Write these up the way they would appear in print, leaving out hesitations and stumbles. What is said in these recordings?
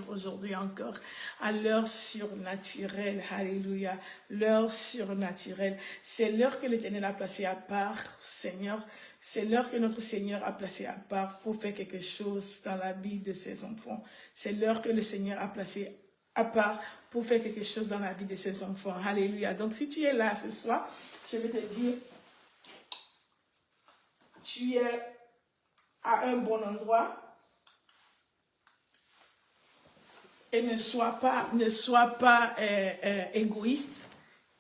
Aujourd'hui encore à l'heure surnaturelle, alléluia, l'heure surnaturelle, c'est l'heure que l'Éternel a placée à part, Seigneur, c'est l'heure que notre Seigneur a placée à part pour faire quelque chose dans la vie de ses enfants, c'est l'heure que le Seigneur a placée à part pour faire quelque chose dans la vie de ses enfants, alléluia. Donc si tu es là ce soir, je vais te dire, tu es à un bon endroit. Et ne sois pas égoïste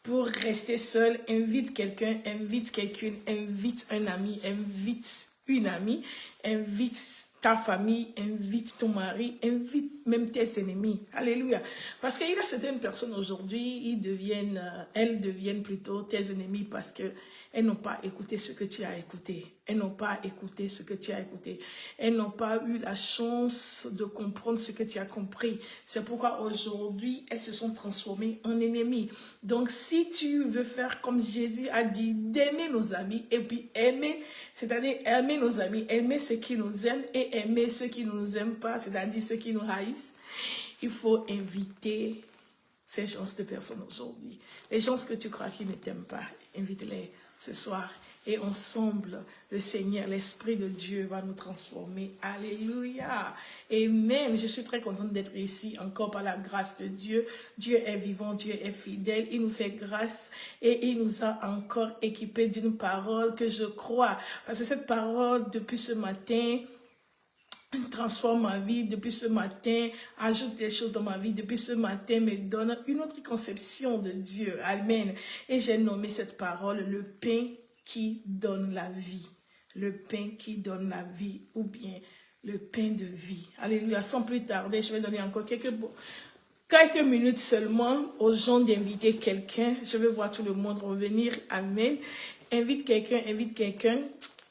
pour rester seul. Invite quelqu'un, invite quelqu'une, invite un ami, invite une amie, invite ta famille, invite ton mari, invite même tes ennemis. Alléluia. Parce qu'il y a certaines personnes aujourd'hui, elles deviennent plutôt tes ennemis parce que elles n'ont pas écouté ce que tu as écouté. Elles n'ont pas écouté ce que tu as écouté. Elles n'ont pas eu la chance de comprendre ce que tu as compris. C'est pourquoi aujourd'hui, elles se sont transformées en ennemis. Donc, si tu veux faire comme Jésus a dit, d'aimer nos amis et puis aimer, c'est-à-dire aimer nos amis, aimer ceux qui nous aiment et aimer ceux qui ne nous aiment pas, c'est-à-dire ceux qui nous haïssent, il faut inviter ces gens de personnes aujourd'hui. Les gens que tu crois qui ne t'aiment pas, invite-les ce soir. Et ensemble, le Seigneur, l'Esprit de Dieu va nous transformer. Alléluia. Amen. Je suis très contente d'être ici encore par la grâce de Dieu. Dieu est vivant, Dieu est fidèle. Il nous fait grâce et il nous a encore équipés d'une parole que je crois. Parce que cette parole, depuis ce matin, transforme ma vie depuis ce matin, ajoute des choses dans ma vie depuis ce matin, me donne une autre conception de Dieu. Amen. Et j'ai nommé cette parole le pain qui donne la vie. Le pain qui donne la vie ou bien le pain de vie. Alléluia. Sans plus tarder, je vais donner encore quelques minutes seulement aux gens d'inviter quelqu'un. Je vais voir tout le monde revenir. Amen. Invite quelqu'un, invite quelqu'un.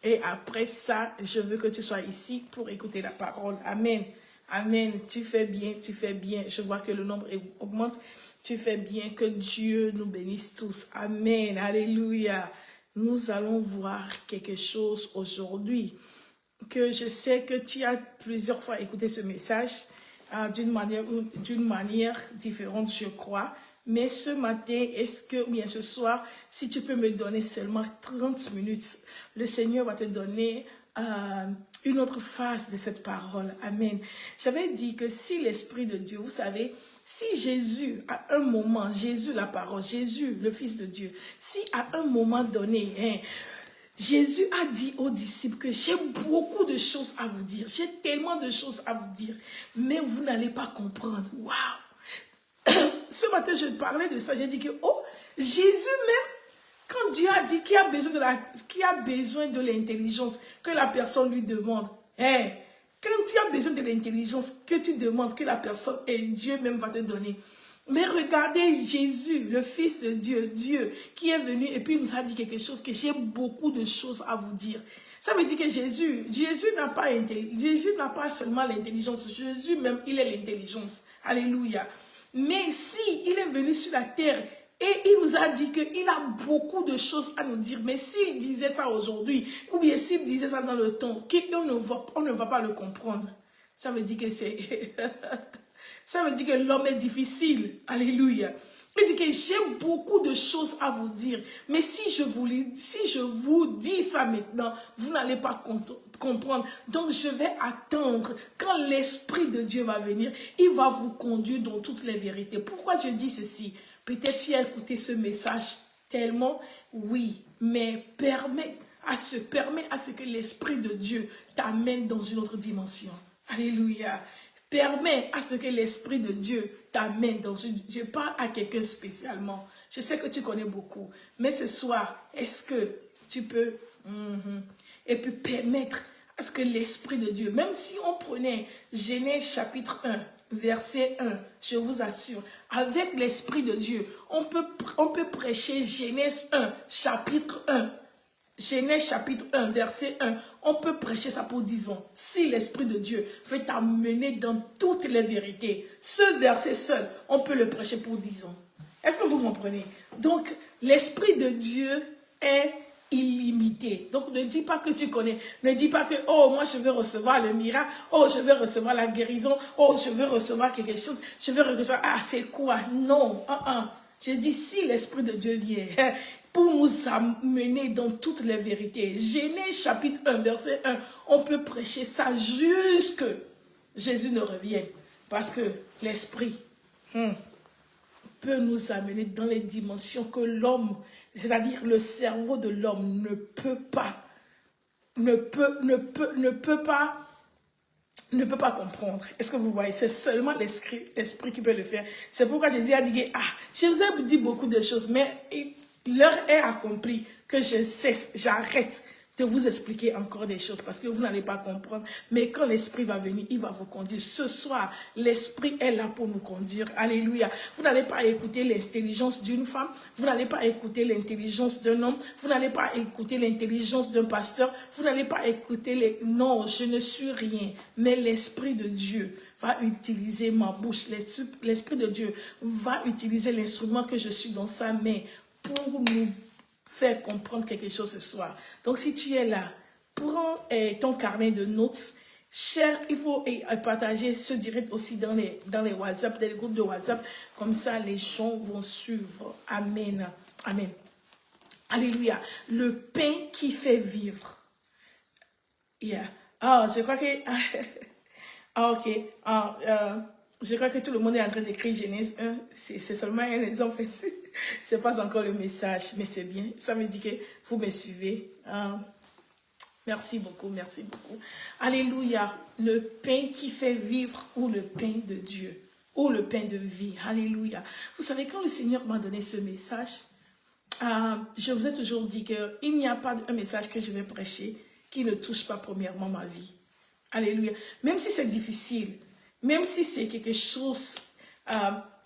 Et après ça, je veux que tu sois ici pour écouter la parole. Amen. Amen. Tu fais bien, tu fais bien. Je vois que le nombre augmente. Tu fais bien. Que Dieu nous bénisse tous. Amen. Alléluia. Nous allons voir quelque chose aujourd'hui que je sais que tu as plusieurs fois écouté ce message d'une manière différente, je crois. Mais ce matin, ou bien ce soir, si tu peux me donner seulement 30 minutes, le Seigneur va te donner une autre face de cette parole. Amen. J'avais dit que si l'Esprit de Dieu, vous savez, si Jésus, à un moment, Jésus la parole, Jésus le Fils de Dieu, si à un moment donné, Jésus a dit aux disciples que j'ai beaucoup de choses à vous dire, j'ai tellement de choses à vous dire, mais vous n'allez pas comprendre. Waouh! Ce matin, je parlais de ça. J'ai dit que, oh, Jésus même, quand Dieu a dit qu'il a besoin de l'intelligence que la personne lui demande, quand tu as besoin de l'intelligence que tu demandes, que la personne et Dieu même va te donner. Mais regardez Jésus, le Fils de Dieu, Dieu, qui est venu et puis nous a dit quelque chose, que j'ai beaucoup de choses à vous dire. Ça veut dire que Jésus n'a pas seulement l'intelligence, Jésus même, il est l'intelligence. Alléluia. Mais si il est venu sur la terre et il nous a dit qu'il a beaucoup de choses à nous dire, mais s'il disait ça aujourd'hui, ou bien s'il disait ça dans le temps, on ne va pas le comprendre. Ça veut dire que ça veut dire que l'homme est difficile. Alléluia. Il dit que j'ai beaucoup de choses à vous dire, mais si je vous dis ça maintenant, vous n'allez pas comprendre. Donc je vais attendre quand l'Esprit de Dieu va venir, il va vous conduire dans toutes les vérités. Pourquoi je dis ceci? Peut-être tu as écouté ce message tellement, oui, mais permets à ce que l'Esprit de Dieu t'amène dans une autre dimension. Alléluia. Permets à ce que l'Esprit de Dieu t'amène dans une... Je parle à quelqu'un spécialement. Je sais que tu connais beaucoup. Mais ce soir, est-ce que tu peux... Et puis permettre à ce que l'Esprit de Dieu... Même si on prenait Genèse chapitre 1, verset 1, je vous assure, avec l'Esprit de Dieu, on peut prêcher Genèse 1, chapitre 1. Genèse chapitre 1, verset 1, on peut prêcher ça pour 10 ans. Si l'Esprit de Dieu veut t'amener dans toutes les vérités, ce verset seul, on peut le prêcher pour 10 ans. Est-ce que vous comprenez? Donc, l'Esprit de Dieu est illimité. Donc ne dis pas que tu connais, ne dis pas que oh moi je veux recevoir le miracle, oh je veux recevoir la guérison, oh je veux recevoir quelque chose, je veux recevoir, ah c'est quoi? Non, je dis si l'Esprit de Dieu vient pour nous amener dans toutes les vérités. Genèse chapitre 1 verset 1, on peut prêcher ça jusque Jésus ne revienne, parce que l'Esprit peut nous amener dans les dimensions que l'homme, c'est-à-dire le cerveau de l'homme ne peut pas comprendre. Est-ce que vous voyez? C'est seulement l'esprit qui peut le faire. C'est pourquoi Jésus a dit, je vous ai dit beaucoup de choses, mais l'heure est accomplie que je cesse, j'arrête de vous expliquer encore des choses parce que vous n'allez pas comprendre. Mais quand l'Esprit va venir, il va vous conduire. Ce soir, l'Esprit est là pour nous conduire. Alléluia. Vous n'allez pas écouter l'intelligence d'une femme. Vous n'allez pas écouter l'intelligence d'un homme. Vous n'allez pas écouter l'intelligence d'un pasteur. Vous n'allez pas écouter les... Non, je ne suis rien. Mais l'Esprit de Dieu va utiliser ma bouche. L'Esprit de Dieu va utiliser l'instrument que je suis dans sa main pour nous faire comprendre quelque chose ce soir. Donc, si tu es là, prends ton carnet de notes. Cher, il faut partager ce direct aussi dans les WhatsApp, dans les groupes de WhatsApp. Comme ça, les gens vont suivre. Amen. Amen. Alléluia. Le pain qui fait vivre. Yeah. Je crois que... ok. Je crois que tout le monde est en train d'écrire Genèse 1. C'est seulement un exemple. Ce n'est pas encore le message, mais c'est bien. Ça me dit que vous me suivez. Merci beaucoup, merci beaucoup. Alléluia. Le pain qui fait vivre ou le pain de Dieu ou le pain de vie. Alléluia. Vous savez, quand le Seigneur m'a donné ce message, je vous ai toujours dit qu'il n'y a pas un message que je vais prêcher qui ne touche pas premièrement ma vie. Alléluia. Même si c'est difficile, même si c'est quelque chose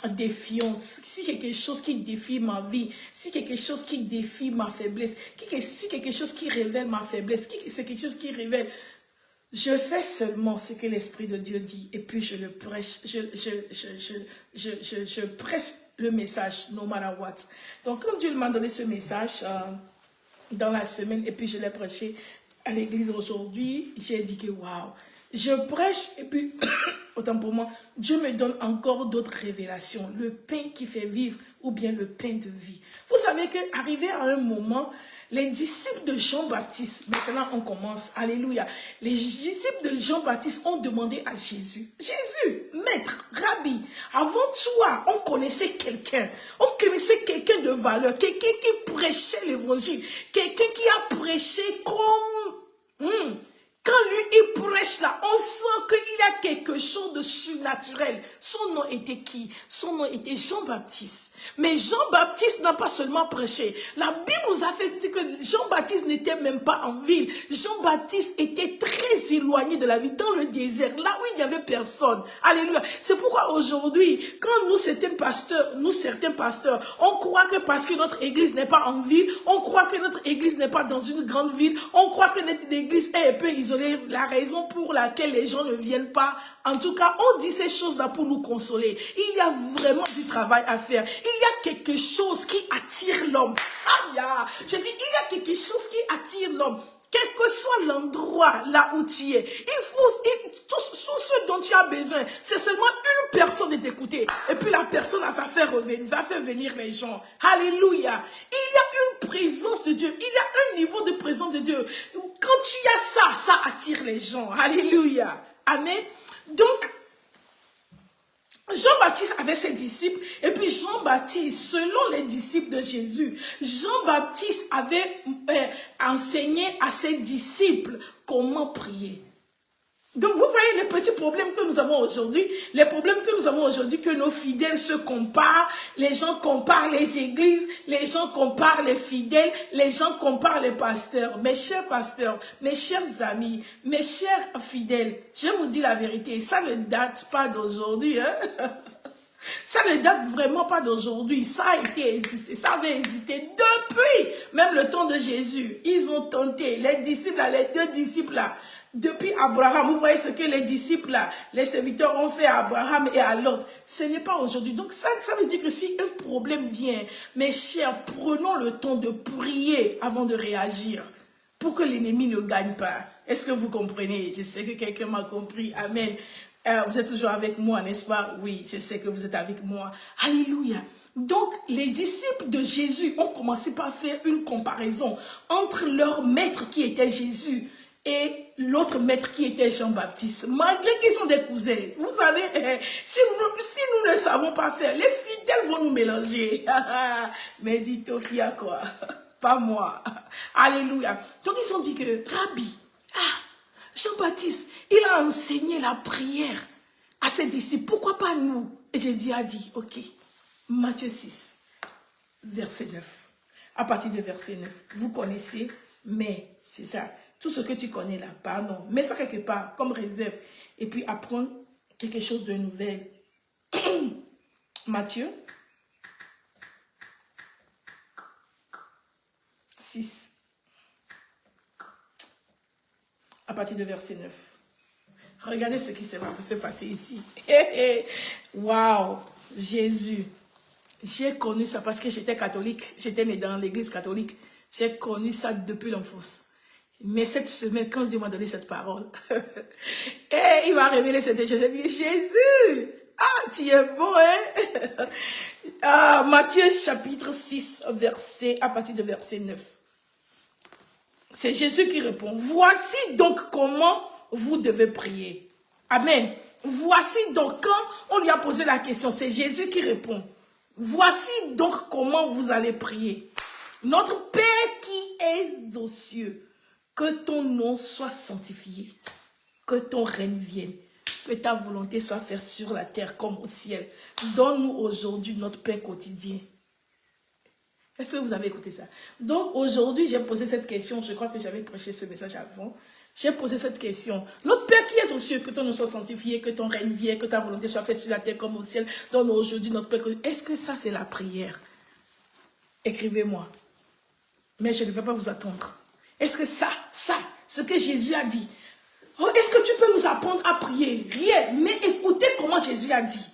défiant, si quelque chose qui défie ma vie, si quelque chose qui défie ma faiblesse, si quelque chose qui révèle ma faiblesse, c'est quelque chose qui révèle, je fais seulement ce que l'Esprit de Dieu dit et puis je le prêche, je prêche le message, no matter what. Donc quand Dieu m'a donné ce message dans la semaine et puis je l'ai prêché à l'église aujourd'hui, j'ai dit que waouh, je prêche et puis, autant pour moi, Dieu me donne encore d'autres révélations. Le pain qui fait vivre ou bien le pain de vie. Vous savez qu'arrivé à un moment, les disciples de Jean-Baptiste, maintenant on commence, alléluia, les disciples de Jean-Baptiste ont demandé à Jésus, Jésus, maître, rabbi, avant toi, on connaissait quelqu'un de valeur, quelqu'un qui prêchait l'évangile, quelqu'un qui a prêché comme... Quand lui, il prêche là, on sent qu'il a quelque chose de surnaturel. Son nom était qui? Son nom était Jean-Baptiste. Mais Jean-Baptiste n'a pas seulement prêché. La Bible nous a fait dire que Jean-Baptiste n'était même pas en ville. Jean-Baptiste était très éloigné de la ville, dans le désert, là où il n'y avait personne. Alléluia. C'est pourquoi aujourd'hui, quand nous, certains pasteurs, on croit que parce que notre église n'est pas en ville, on croit que notre église n'est pas dans une grande ville, on croit que notre église est un peu isolée. La raison pour laquelle les gens ne viennent pas, en tout cas, on dit ces choses-là pour nous consoler. Il y a vraiment du travail à faire. Il y a quelque chose qui attire l'homme. Je dis, il y a quelque chose qui attire l'homme. Quel que soit l'endroit là où tu es, tout ce dont tu as besoin, c'est seulement une personne de t'écouter. Et puis la personne va faire venir les gens. Alléluia. Il y a une présence de Dieu. Il y a un niveau de présence de Dieu. Quand tu as ça, ça attire les gens. Alléluia. Amen. Donc, Jean-Baptiste avait ses disciples, et puis Jean-Baptiste, selon les disciples de Jésus, Jean-Baptiste avait enseigné à ses disciples comment prier. Donc, vous voyez les petits problèmes que nous avons aujourd'hui, que nos fidèles se comparent, les gens comparent les églises, les gens comparent les fidèles, les gens comparent les pasteurs. Mes chers pasteurs, mes chers amis, mes chers fidèles, je vous dis la vérité, ça ne date pas d'aujourd'hui, hein? Ça ne date vraiment pas d'aujourd'hui. Ça a été existé. Ça avait existé depuis même le temps de Jésus. Ils ont tenté. Les disciples, les deux disciples là. Depuis Abraham, vous voyez ce que les disciples, là, les serviteurs ont fait à Abraham et à l'autre. Ce n'est pas aujourd'hui. Donc ça veut dire que si un problème vient, mes chers, prenons le temps de prier avant de réagir pour que l'ennemi ne gagne pas. Est-ce que vous comprenez? Je sais que quelqu'un m'a compris. Amen. Vous êtes toujours avec moi, n'est-ce pas? Oui, je sais que vous êtes avec moi. Alléluia. Donc, les disciples de Jésus ont commencé par faire une comparaison entre leur maître qui était Jésus et l'autre maître qui était Jean-Baptiste. Malgré qu'ils sont des cousins, vous savez, si nous ne savons pas faire, les fidèles vont nous mélanger. Mais dites aux filles à quoi? Pas moi. Alléluia. Donc, ils ont dit que, Rabbi, Jean-Baptiste, il a enseigné la prière à ses disciples. Pourquoi pas nous? Et Jésus a dit, ok, Matthieu 6, verset 9. À partir de verset 9, vous connaissez, mais c'est ça. Tout ce que tu connais là, pardon. Mets ça quelque part comme réserve. Et puis apprends quelque chose de nouvel. Matthieu 6. À partir de verset 9. Regardez ce qui s'est passé ici. Waouh! Jésus. J'ai connu ça parce que j'étais catholique. J'étais née dans l'église catholique. J'ai connu ça depuis l'enfance. Mais cette semaine, quand Dieu m'a donné cette parole, et il m'a révélé cette chose, j'ai dit, Jésus, tu es beau, hein? Matthieu chapitre 6, à partir de verset 9. C'est Jésus qui répond, voici donc comment vous devez prier. Amen. Voici donc, quand on lui a posé la question, c'est Jésus qui répond. Voici donc comment vous allez prier. Notre Père qui est aux cieux, que ton nom soit sanctifié, que ton règne vienne, que ta volonté soit faite sur la terre comme au ciel. Donne-nous aujourd'hui notre pain quotidien. Est-ce que vous avez écouté ça? Donc aujourd'hui, j'ai posé cette question, je crois que j'avais prêché ce message avant. J'ai posé cette question. Notre Père qui est aux cieux, que ton nom soit sanctifié, que ton règne vienne, que ta volonté soit faite sur la terre comme au ciel. Donne-nous aujourd'hui notre pain quotidien. Est-ce que ça c'est la prière? Écrivez-moi. Mais je ne vais pas vous attendre. Est-ce que ça, ce que Jésus a dit, est-ce que tu peux nous apprendre à prier? Rien, mais écoutez comment Jésus a dit.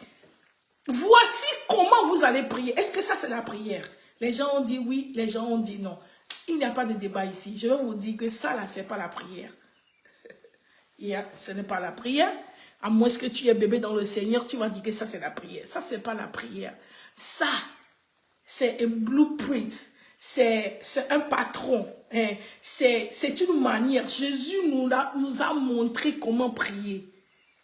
Voici comment vous allez prier. Est-ce que ça c'est la prière? Les gens ont dit oui, les gens ont dit non. Il n'y a pas de débat ici. Je vais vous dire que ça là, ce n'est pas la prière. Ce n'est pas la prière. À moins que tu es bébé dans le Seigneur, tu vas dire que ça c'est la prière. Ça, ce n'est pas la prière. Ça, c'est un blueprint. C'est un patron. C'est une manière. Jésus nous a montré comment prier.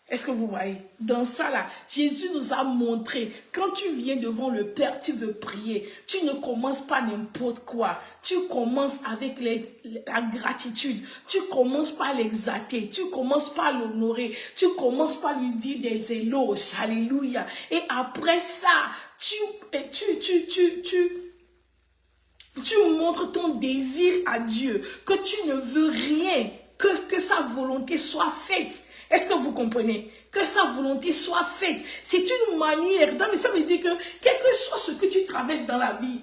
Est-ce que vous voyez? Dans ça là, Jésus nous a montré, quand tu viens devant le Père, tu veux prier. Tu ne commences pas n'importe quoi. Tu commences avec la gratitude. Tu commences par l'exalter. Tu commences par l'honorer. Tu commences par lui dire des éloges. Alléluia. Et après ça, tu montres ton désir à Dieu, que tu ne veux rien, que sa volonté soit faite. Est-ce que vous comprenez? Que sa volonté soit faite. C'est une manière, mais ça veut dire que quel que soit ce que tu traverses dans la vie,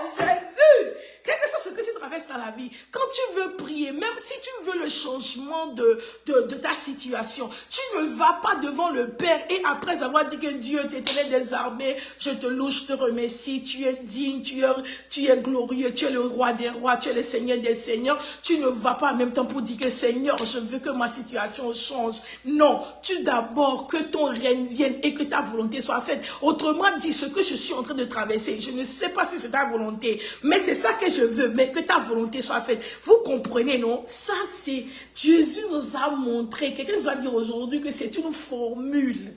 Jésus, quel que soit ce que tu traverses dans la vie, quand tu veux prier, même si tu veux le changement de ta situation, tu ne vas pas devant le Père et après avoir dit que Dieu t'éternel des armées, je te loue, je te remercie, tu es digne, tu es glorieux, tu es le roi des rois, tu es le Seigneur des seigneurs. Tu ne vas pas en même temps pour dire que Seigneur, je veux que ma situation change. Non, tu d'abord que ton règne vienne et que ta volonté soit faite. Autrement dit, ce que je suis en train de traverser, je ne sais pas si c'est ta volonté, mais c'est ça que je veux, mais que ta volonté soit faite. Vous comprenez, non? Ça, c'est... Jésus nous a montré, quelqu'un nous a dit aujourd'hui que c'est une formule.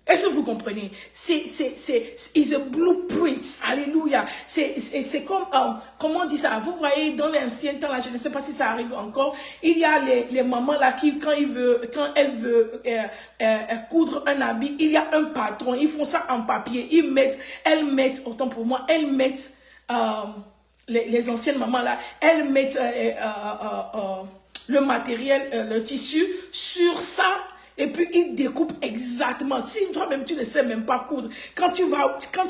Est-ce que vous comprenez? C'est un blueprint. Alléluia. C'est comme, comment on dit ça? Vous voyez, dans l'ancien temps, là, je ne sais pas si ça arrive encore, il y a les mamans là qui, quand elles veulent coudre un habit, il y a un patron, ils font ça en papier, elles mettent, autant pour moi, elles mettent, les anciennes mamans là, elles mettent le matériel, le tissu sur ça. Et puis, il découpe exactement. Si toi-même, tu ne sais même pas coudre, quand tu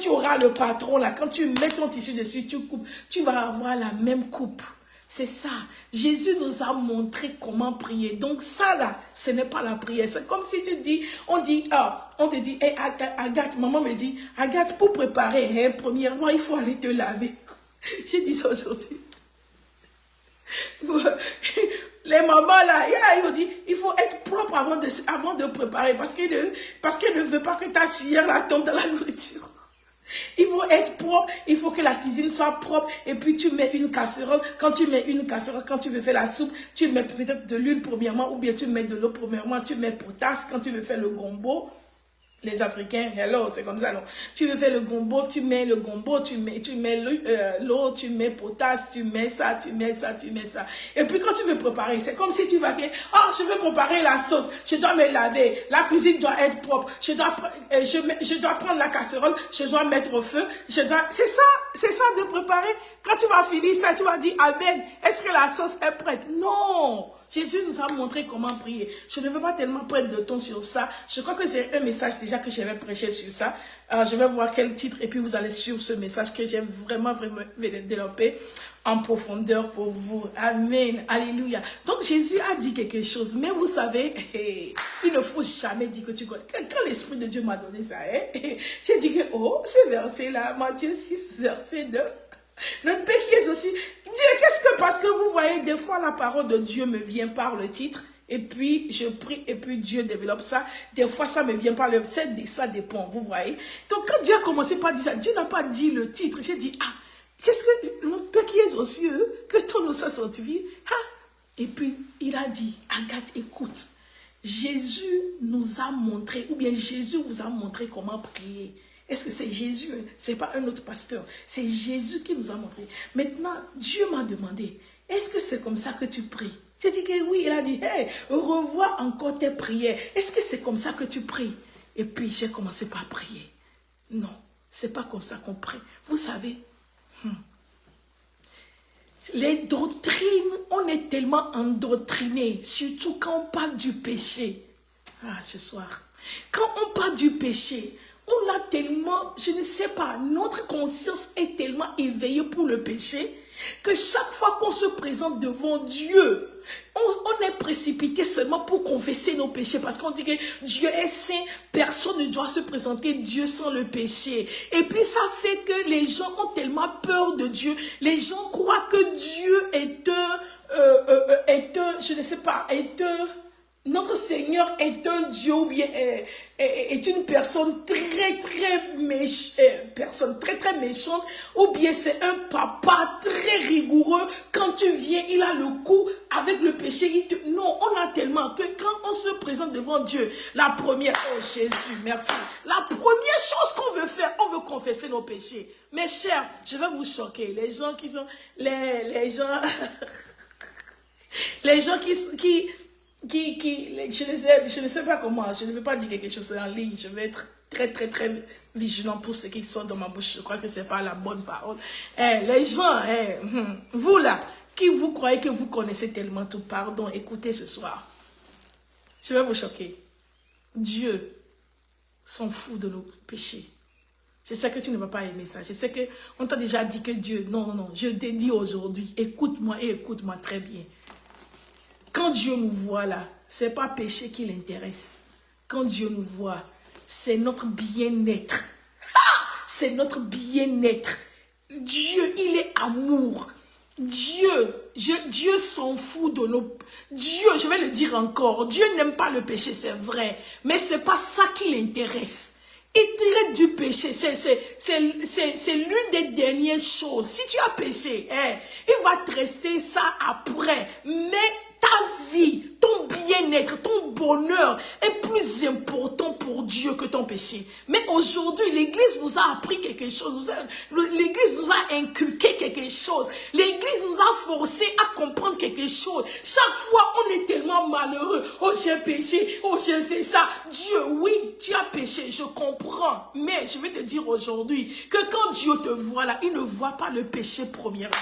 auras le patron là, quand tu mets ton tissu dessus, tu coupes, tu vas avoir la même coupe. C'est ça. Jésus nous a montré comment prier. Donc ça là, ce n'est pas la prière. C'est comme si tu dis, on te dit, hey, Agathe, maman me dit, Agathe, pour préparer, hein, premièrement, il faut aller te laver. J'ai dit ça aujourd'hui. Les mamans là, ils ont dit, il faut être propre avant de préparer parce qu'elle ne veut pas que ta sueur la tombe dans la nourriture. Il faut être propre, il faut que la cuisine soit propre et puis tu mets une casserole. Quand tu mets une casserole, quand tu veux faire la soupe, tu mets peut-être de l'huile premièrement ou bien tu mets de l'eau premièrement, tu mets potasse. Quand tu veux faire le gombo, les Africains, hello, c'est comme ça, non? Tu veux faire le gombo, tu mets le gombo, tu mets l'eau, tu mets potasse, tu mets ça, tu mets ça, tu mets ça. Et puis quand tu veux préparer, c'est comme si tu vas faire, oh, je veux préparer la sauce, je dois me laver, la cuisine doit être propre, je dois prendre la casserole, je dois mettre au feu, c'est ça de préparer. Quand tu vas finir ça, tu vas dire, amen, est-ce que la sauce est prête? Non! Jésus nous a montré comment prier. Je ne veux pas tellement prendre de temps sur ça. Je crois que c'est un message déjà que j'avais prêché sur ça. Je vais voir quel titre et puis vous allez suivre ce message que j'ai vraiment développé en profondeur pour vous. Amen. Alléluia. Donc Jésus a dit quelque chose. Mais vous savez, il ne faut jamais dire que tu connais. Quand l'Esprit de Dieu m'a donné ça, j'ai dit que, oh, ce verset-là, Matthieu 6, verset 2. Notre péché est aussi, Dieu, parce que vous voyez, des fois la parole de Dieu me vient par le titre, et puis je prie, et puis Dieu développe ça. Des fois ça me vient par le, ça dépend, vous voyez. Donc quand Dieu a commencé par dire ça, Dieu n'a pas dit le titre, j'ai dit, ah, qu'est-ce que notre Père qui est aux cieux, que ton nom soit sanctifié, ah. Et puis il a dit, Agathe, écoute, Jésus nous a montré, ou bien Jésus vous a montré comment prier. Est-ce que c'est Jésus? Ce n'est pas un autre pasteur. C'est Jésus qui nous a montré. Maintenant, Dieu m'a demandé, est-ce que c'est comme ça que tu pries? J'ai dit que oui. Il a dit, hey, revois encore tes prières. Est-ce que c'est comme ça que tu pries? Et puis, j'ai commencé par prier. Non, ce n'est pas comme ça qu'on prie. Vous savez, les doctrines, on est tellement endoctrinés, surtout quand on parle du péché. Ah, ce soir. Quand on parle du péché, on a tellement, je ne sais pas, notre conscience est tellement éveillée pour le péché que chaque fois qu'on se présente devant Dieu, on est précipité seulement pour confesser nos péchés parce qu'on dit que Dieu est saint, personne ne doit se présenter Dieu sans le péché. Et puis ça fait que les gens ont tellement peur de Dieu, les gens croient que Dieu est un, je ne sais pas, notre Seigneur est un Dieu ou bien est une personne très méchante ou bien c'est un papa très rigoureux. Quand tu viens, il a le coup avec le péché. Non, on a tellement que quand on se présente devant Dieu, la première, oh Jésus, merci. La première chose qu'on veut faire, on veut confesser nos péchés. Mes chers, je vais vous choquer. Les gens qui sont, les gens je ne sais pas comment, je ne veux pas dire quelque chose en ligne, je vais être très vigilant pour ce qui sort dans ma bouche, je crois que ce n'est pas la bonne parole. Les gens, vous là, qui vous croyez que vous connaissez tellement tout, pardon, écoutez ce soir, je vais vous choquer. Dieu s'en fout de nos péchés. Je sais que tu ne vas pas aimer ça, je sais qu'on t'a déjà dit que Dieu, non, je t'ai dit aujourd'hui, écoute-moi et écoute-moi très bien. Quand Dieu nous voit là, ce n'est pas péché qui l'intéresse. Quand Dieu nous voit, c'est notre bien-être. C'est notre bien-être. Dieu, il est amour. Dieu s'en fout de nos... Dieu, je vais le dire encore, Dieu n'aime pas le péché, c'est vrai. Mais ce n'est pas ça qui l'intéresse. Il traite du péché, c'est l'une des dernières choses. Si tu as péché, il va te rester ça après. Mais ta vie, ton bien-être, ton bonheur est plus important pour Dieu que ton péché. Mais aujourd'hui, l'Église nous a appris quelque chose. L'Église nous a inculqué quelque chose. L'Église nous a forcé à comprendre quelque chose. Chaque fois, on est tellement malheureux. Oh, j'ai péché. Oh, j'ai fait ça. Dieu, oui, tu as péché. Je comprends. Mais je vais te dire aujourd'hui que quand Dieu te voit là, il ne voit pas le péché premièrement.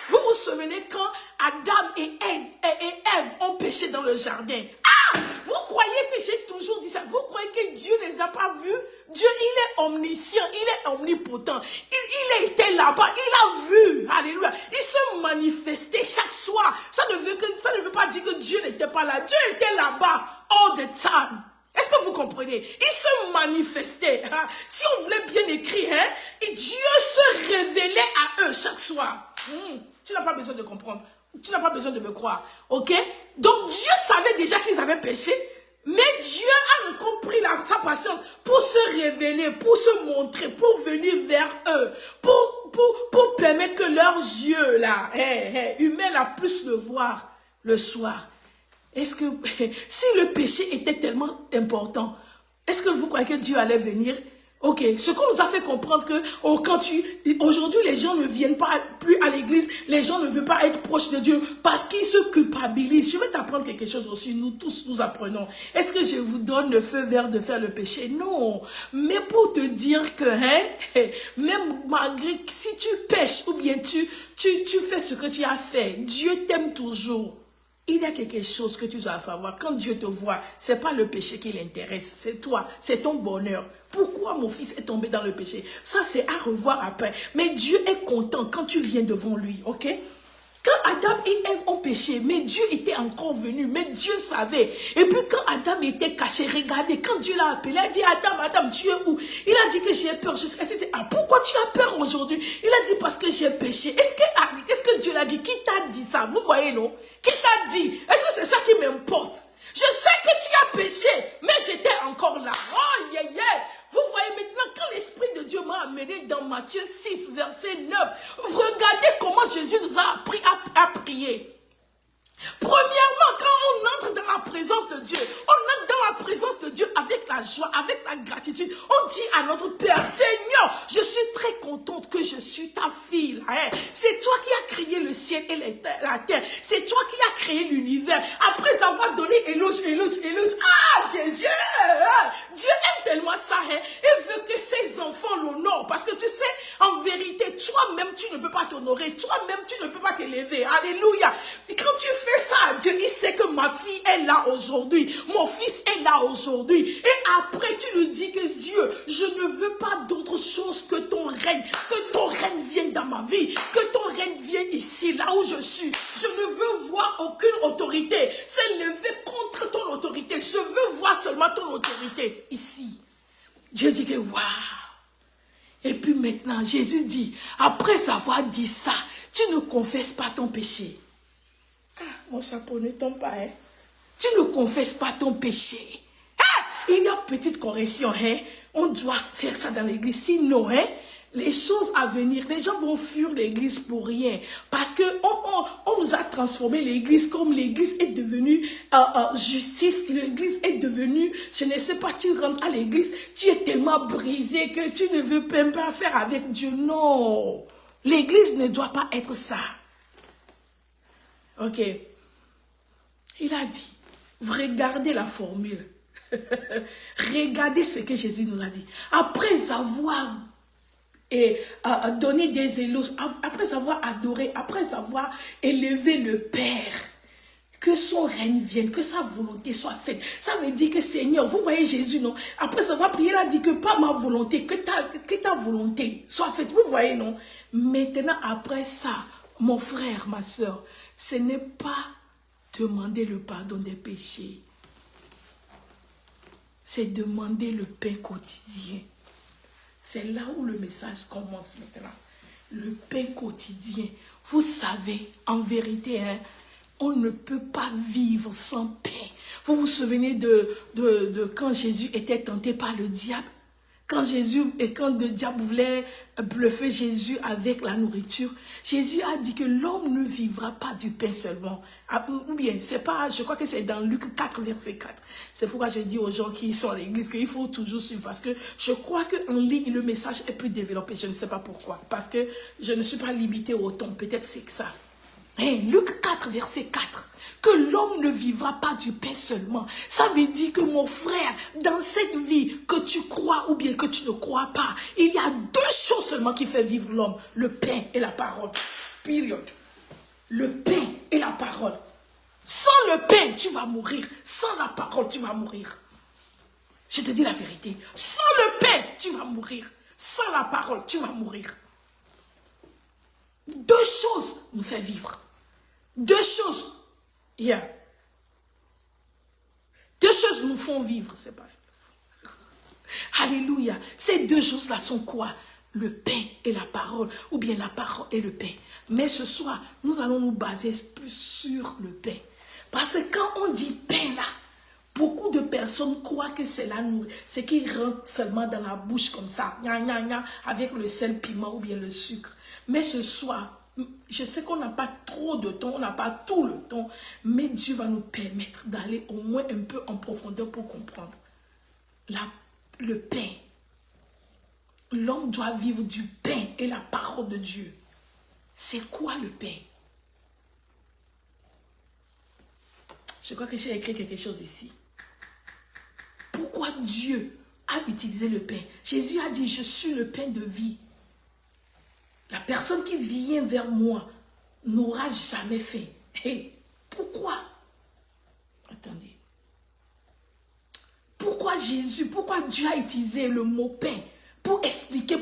Vous vous souvenez quand Adam et Ève ont péché dans le jardin? Ah! Vous croyez croyez que j'ai toujours dit ça? Vous croyez que Dieu ne les a pas vus? Dieu, il est omniscient, il est omnipotent. Il était là-bas, il a vu. Alléluia. Il se manifestait chaque soir. Ça ne veut pas dire que Dieu n'était pas là. Dieu était là-bas all the time. Est-ce que vous comprenez? Il se manifestait. Hein? Si on voulait bien écrire, hein? Et Dieu se révélait à eux chaque soir. Tu n'as pas besoin de comprendre. Tu n'as pas besoin de me croire. Ok? Donc Dieu savait déjà qu'ils avaient péché. Mais Dieu a encore pris sa patience pour se révéler, pour se montrer, pour venir vers eux, pour permettre que leurs yeux, là, humains, là, puissent le voir le soir. Est-ce que, si le péché était tellement important, est-ce que vous croyez que Dieu allait venir? Ok, ce qu'on nous a fait comprendre que aujourd'hui les gens ne viennent pas plus à l'église, les gens ne veulent pas être proches de Dieu parce qu'ils se culpabilisent. Je vais t'apprendre quelque chose aussi, nous tous nous apprenons. Est-ce que je vous donne le feu vert de faire le péché? Non, mais pour te dire que, même malgré, si tu pêches ou bien tu fais ce que tu as fait, Dieu t'aime toujours. Il y a quelque chose que tu dois savoir. Quand Dieu te voit, ce n'est pas le péché qui l'intéresse. C'est toi, c'est ton bonheur. Pourquoi mon fils est tombé dans le péché? Ça, c'est à revoir après. Mais Dieu est content quand tu viens devant lui, ok? Quand Adam et Ève ont péché, mais Dieu était encore venu, mais Dieu savait. Et puis quand Adam était caché, regardez, quand Dieu l'a appelé, il a dit, Adam, tu es où? Il a dit que j'ai peur. Pourquoi tu as peur aujourd'hui? Il a dit, parce que j'ai péché. Est-ce que Dieu l'a dit? Qui t'a dit ça? Vous voyez, non? Qui t'a dit? Est-ce que c'est ça qui m'importe? Je sais que tu as péché, mais j'étais encore là. Oh, yeah, yeah. Vous voyez maintenant, quand l'Esprit de Dieu m'a amené dans Matthieu 6, verset 9, regardez comment Jésus nous a appris à prier. Premièrement, quand on entre dans la présence de Dieu, on entre dans la présence de Dieu avec la joie, avec la gratitude. On dit à notre Père, Seigneur, je suis très contente que je suis ta fille. C'est toi qui as créé le ciel et la terre. C'est toi qui as créé l'univers. Après avoir donné éloge. Ah, Jésus! Dieu aime tellement ça. Il veut que ses enfants l'honorent. Parce que tu sais, en vérité, toi-même, tu ne peux pas t'honorer. Toi-même, tu ne peux pas t'élever. Alléluia. Et quand tu fais ça à Dieu, il sait que ma fille est là aujourd'hui. Mon fils est là aujourd'hui. Et après, tu lui dis que Dieu, je ne veux pas d'autre chose que ton règne. Que ton règne vienne dans ma vie. Que ton règne vienne ici, là où je suis. Je ne veux voir aucune autorité s'élever contre ton autorité. Je veux voir seulement ton autorité ici. Dieu dit que waouh. Et puis maintenant, Jésus dit, après avoir dit ça, tu ne confesses pas ton péché. Ah, mon chapeau ne tombe pas, hein. Tu ne confesses pas ton péché. Ah, il y a petite correction, hein. On doit faire ça dans l'église. Sinon, hein, les choses à venir, les gens vont fuir l'église pour rien. Parce que on nous a transformé l'église comme l'église est devenue justice. L'église est devenue, je ne sais pas, tu rentres à l'église, tu es tellement brisé que tu ne veux même pas faire avec Dieu. Non, l'église ne doit pas être ça. Ok. Il a dit, regardez la formule. Regardez ce que Jésus nous a dit. Après avoir donné des éloges, après avoir adoré, après avoir élevé le Père, que son règne vienne, que sa volonté soit faite. Ça veut dire que Seigneur, vous voyez Jésus, non? Après avoir prié, il a dit que pas ma volonté, que ta volonté soit faite. Vous voyez, non? Maintenant, après ça, mon frère, ma soeur, ce n'est pas demander le pardon des péchés. C'est demander le pain quotidien. C'est là où le message commence maintenant. Le pain quotidien. Vous savez, en vérité, hein, on ne peut pas vivre sans pain. Vous vous souvenez de quand Jésus était tenté par le diable? Quand le diable voulait bluffer Jésus avec la nourriture, Jésus a dit que l'homme ne vivra pas du pain seulement. Ou bien, c'est pas, je crois que c'est dans Luc 4, verset 4. C'est pourquoi je dis aux gens qui sont à l'église qu'il faut toujours suivre. Parce que je crois qu'en ligne, le message est plus développé. Je ne sais pas pourquoi. Parce que je ne suis pas limitée au temps. Peut-être c'est que ça. Luc 4, verset 4. Que l'homme ne vivra pas du pain seulement. Ça veut dire que mon frère, dans cette vie, que tu crois ou bien que tu ne crois pas, il y a deux choses seulement qui fait vivre l'homme. Le pain et la parole. Période. Le pain et la parole. Sans le pain, tu vas mourir. Sans la parole, tu vas mourir. Je te dis la vérité. Sans le pain, tu vas mourir. Sans la parole, tu vas mourir. Deux choses nous font vivre. Deux choses. Yeah. Deux choses nous font vivre. C'est pas Alléluia. Ces deux choses-là sont quoi? Le pain et la parole. Ou bien la parole et le pain. Mais ce soir, nous allons nous baser plus sur le pain. Parce que quand on dit pain là, beaucoup de personnes croient que c'est la nourriture. C'est qui rentre seulement dans la bouche comme ça. Gna, gna, gna, avec le sel, piment ou bien le sucre. Mais ce soir, je sais qu'on n'a pas trop de temps, on n'a pas tout le temps. Mais Dieu va nous permettre d'aller au moins un peu en profondeur pour comprendre. Le pain. L'homme doit vivre du pain et la parole de Dieu. C'est quoi le pain? Je crois que j'ai écrit quelque chose ici. Pourquoi Dieu a utilisé le pain? Jésus a dit, je suis le pain de vie. La personne qui vient vers moi n'aura jamais faim. Et pourquoi? Attendez. Pourquoi pourquoi Dieu a utilisé le mot pain pour expliquer,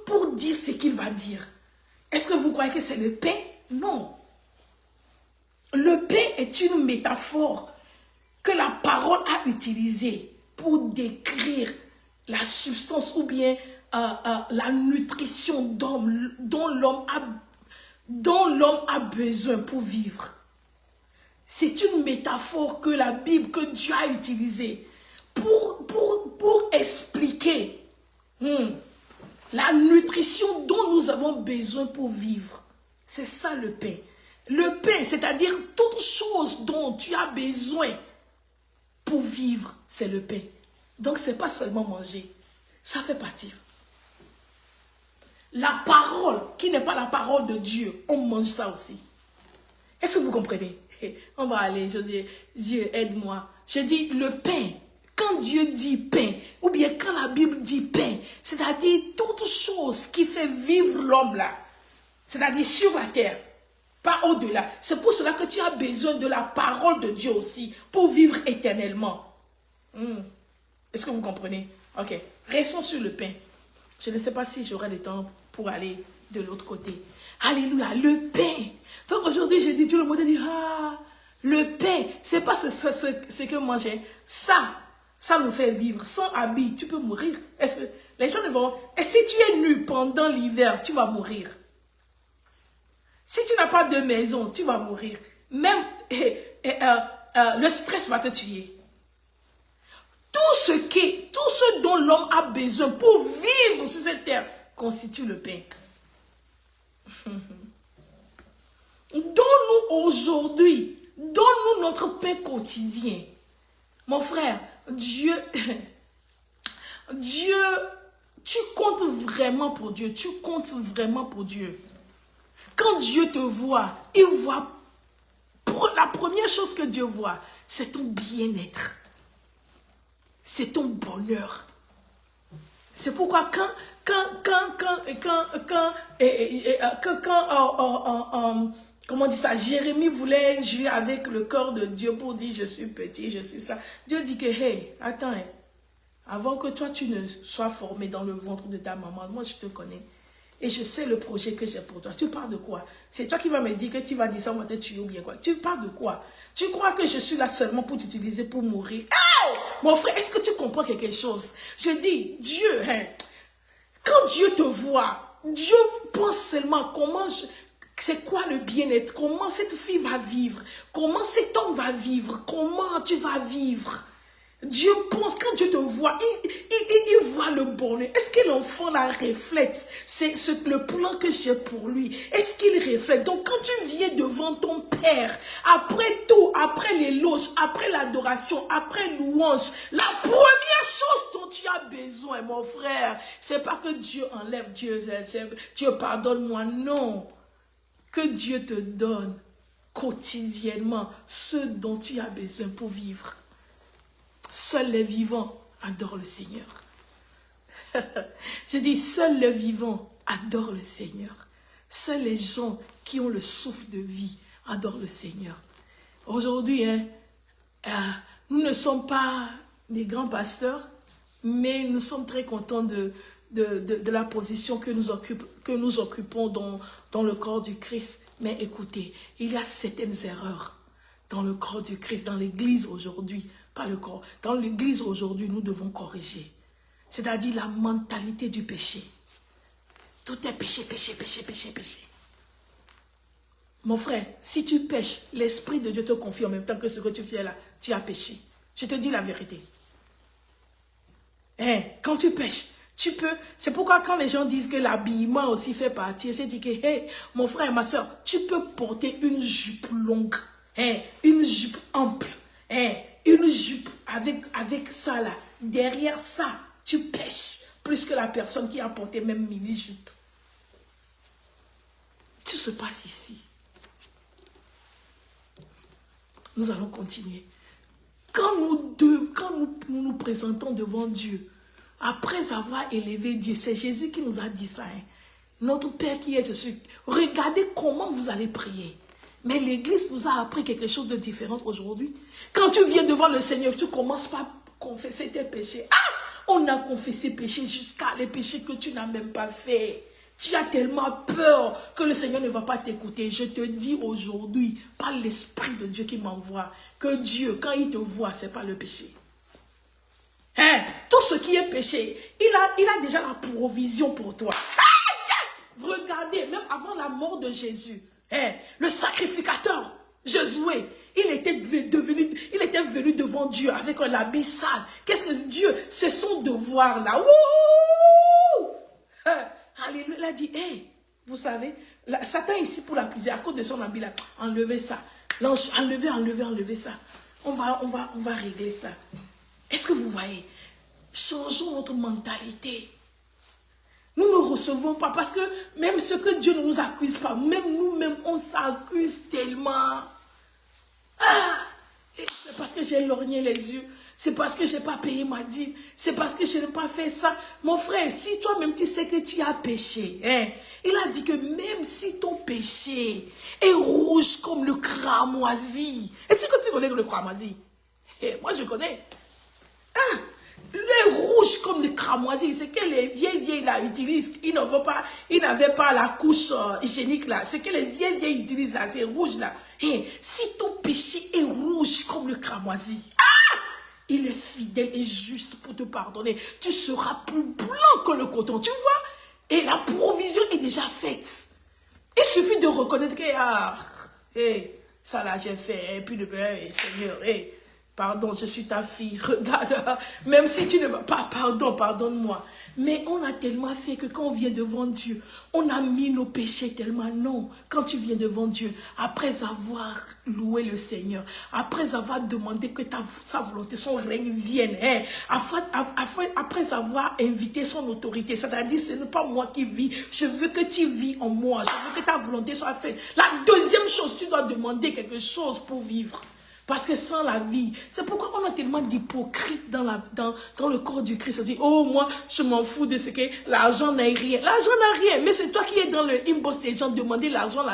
pour dire ce qu'il va dire? Est-ce que vous croyez que c'est le pain? Non. Le pain est une métaphore que la parole a utilisée pour décrire la substance ou bien la nutrition dont l'homme a besoin pour vivre. C'est une métaphore que la Bible, que Dieu a utilisée pour expliquer la nutrition dont nous avons besoin pour vivre. C'est ça le pain. Le pain, c'est-à-dire toute chose dont tu as besoin pour vivre, c'est le pain. Donc, ce n'est pas seulement manger. Ça fait partie. La parole, qui n'est pas la parole de Dieu, on mange ça aussi. Est-ce que vous comprenez? On va aller, je dis, Dieu, aide-moi. Je dis, le pain, quand Dieu dit pain, ou bien quand la Bible dit pain, c'est-à-dire toute chose qui fait vivre l'homme là, c'est-à-dire sur la terre, pas au-delà. C'est pour cela que tu as besoin de la parole de Dieu aussi, pour vivre éternellement. Est-ce que vous comprenez? Ok, restons sur le pain. Je ne sais pas si j'aurai le temps pour aller de l'autre côté. Alléluia, le pain. Donc aujourd'hui, j'ai dit, tout le monde dit, le pain, c'est pas ce que manger. Ça nous fait vivre. Sans habit, tu peux mourir. Est-ce que les gens vont... Et si tu es nu pendant l'hiver, tu vas mourir. Si tu n'as pas de maison, tu vas mourir. Même le stress va te tuer. Tout ce dont l'homme a besoin pour vivre sur cette terre constitue le pain. Donne-nous aujourd'hui, donne-nous notre pain quotidien. Mon frère, Dieu, tu comptes vraiment pour Dieu, tu comptes vraiment pour Dieu. Quand Dieu te voit, il voit, la première chose que Dieu voit, c'est ton bien-être. C'est ton bonheur. C'est pourquoi comment on dit ça, Jérémie voulait jouer avec le corps de Dieu pour dire je suis petit, je suis ça. Dieu dit que, hey, attends, avant que toi tu ne sois formé dans le ventre de ta maman, moi je te connais. Et je sais le projet que j'ai pour toi. Tu parles de quoi? C'est toi qui vas me dire que tu vas dire ça, on va te tuer ou bien quoi? Tu parles de quoi? Tu crois que je suis là seulement pour t'utiliser pour mourir? Hey! Mon frère, est-ce que tu comprends quelque chose? Je dis, Dieu, quand Dieu te voit, Dieu pense seulement comment c'est quoi le bien-être? Comment cette fille va vivre? Comment cet homme va vivre? Comment tu vas vivre? Dieu pense, quand Dieu te voit, il voit le bonheur. Est-ce que l'enfant la reflète? C'est le plan que j'ai pour lui. Est-ce qu'il reflète? Donc quand tu viens devant ton Père, après tout, après l'éloge, après l'adoration, après louange, la première chose dont tu as besoin, mon frère, c'est pas que Dieu enlève, Dieu pardonne-moi, non. Que Dieu te donne quotidiennement ce dont tu as besoin pour vivre. Seuls les vivants adorent le Seigneur. Je dis, seuls les vivants adorent le Seigneur. Seuls les gens qui ont le souffle de vie adorent le Seigneur. Aujourd'hui, hein, nous ne sommes pas des grands pasteurs, mais nous sommes très contents de la position que nous occupons dans le corps du Christ. Mais écoutez, il y a certaines erreurs dans le corps du Christ, dans l'église aujourd'hui, pas le corps. Dans l'église aujourd'hui, nous devons corriger. C'est-à-dire la mentalité du péché. Tout est péché, péché, péché, péché, péché. Mon frère, si tu pêches, l'Esprit de Dieu te confie en même temps que ce que tu fais là, tu as péché. Je te dis la vérité. Quand tu pêches, tu peux... C'est pourquoi quand les gens disent que l'habillement aussi fait partie, j'ai dit que, mon frère, ma soeur, tu peux porter une jupe longue, une jupe ample, une jupe avec ça là. Derrière ça, tu pêches plus que la personne qui a porté même mini-jupe. Tout se passe ici. Nous allons continuer. Quand nous présentons devant Dieu, après avoir élevé Dieu, c'est Jésus qui nous a dit ça. Notre Père qui est dessus, regardez comment vous allez prier. Mais l'Église nous a appris quelque chose de différent aujourd'hui. Quand tu viens devant le Seigneur, tu commences par confesser tes péchés. On a confessé péché jusqu'à les péchés que tu n'as même pas fait. Tu as tellement peur que le Seigneur ne va pas t'écouter. Je te dis aujourd'hui, par l'Esprit de Dieu qui m'envoie, que Dieu, quand il te voit, ce n'est pas le péché. Tout ce qui est péché, il a déjà la provision pour toi. Regardez, même avant la mort de Jésus, le sacrificateur, Josué, il était venu devant Dieu avec un habit sale. Qu'est-ce que Dieu, c'est son devoir là. Alléluia, il a dit, vous savez, Satan est ici pour l'accuser à cause de son habit là. Enlevez ça. Enlevez ça. On va régler ça. Est-ce que vous voyez? Changeons notre mentalité. Nous ne recevons pas parce que même ce que Dieu ne nous accuse pas, même nous-mêmes, on s'accuse tellement. C'est parce que j'ai lorgné les yeux. C'est parce que je n'ai pas payé ma dîme. C'est parce que je n'ai pas fait ça. Mon frère, si toi-même tu sais que tu as péché, il a dit que même si ton péché est rouge comme le cramoisi. Est-ce que tu connais le cramoisi? Moi, je connais. Les rouges comme le cramoisi, c'est que les vieilles là utilisent. Ils n'avaient pas la couche hygiénique là. C'est que les vieilles utilisent là, c'est rouge là. Si ton péché est rouge comme le cramoisi, il est fidèle et juste pour te pardonner. Tu seras plus blanc que le coton, tu vois. Et la provision est déjà faite. Il suffit de reconnaître que, ça là j'ai fait, et puis le Seigneur, pardon, je suis ta fille, regarde, même si tu ne vas pas, pardonne-moi. Mais on a tellement fait que quand on vient devant Dieu, on a mis nos péchés tellement. Non, quand tu viens devant Dieu, après avoir loué le Seigneur, après avoir demandé que sa volonté, son règne vienne, après avoir invité son autorité, c'est-à-dire ce n'est pas moi qui vis, je veux que tu vis en moi, je veux que ta volonté soit faite. La deuxième chose, tu dois demander quelque chose pour vivre. Parce que sans la vie, c'est pourquoi on a tellement d'hypocrites dans le corps du Christ. On dit, oh, moi, je m'en fous de ce que l'argent n'a rien. L'argent n'a rien, mais c'est toi qui es dans le inbox des gens, demander l'argent.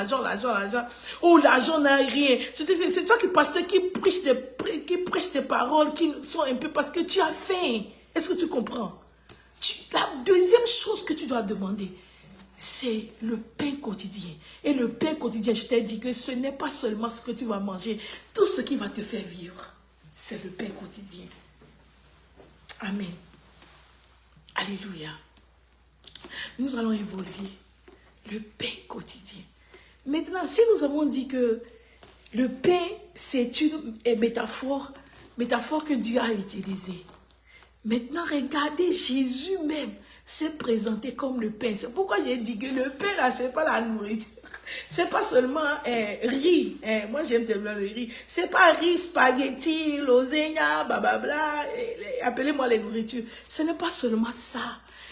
Oh, l'argent n'a rien. C'est toi qui pasteur qui prêche des paroles qui sont un peu parce que tu as faim. Est-ce que tu comprends? La deuxième chose que tu dois demander, c'est le pain quotidien. Et le pain quotidien, je t'ai dit que ce n'est pas seulement ce que tu vas manger. Tout ce qui va te faire vivre, c'est le pain quotidien. Amen. Alléluia. Nous allons évoluer. Le pain quotidien. Maintenant, si nous avons dit que le pain, c'est une métaphore que Dieu a utilisée. Maintenant, regardez Jésus même s'est présenté comme le pain. C'est pourquoi j'ai dit que le pain, là, c'est pas la nourriture. C'est pas seulement riz. Moi, j'aime tellement le riz. C'est pas riz, spaghetti, lasagna, blablabla. Appelez-moi les nourritures. Ce n'est pas seulement ça.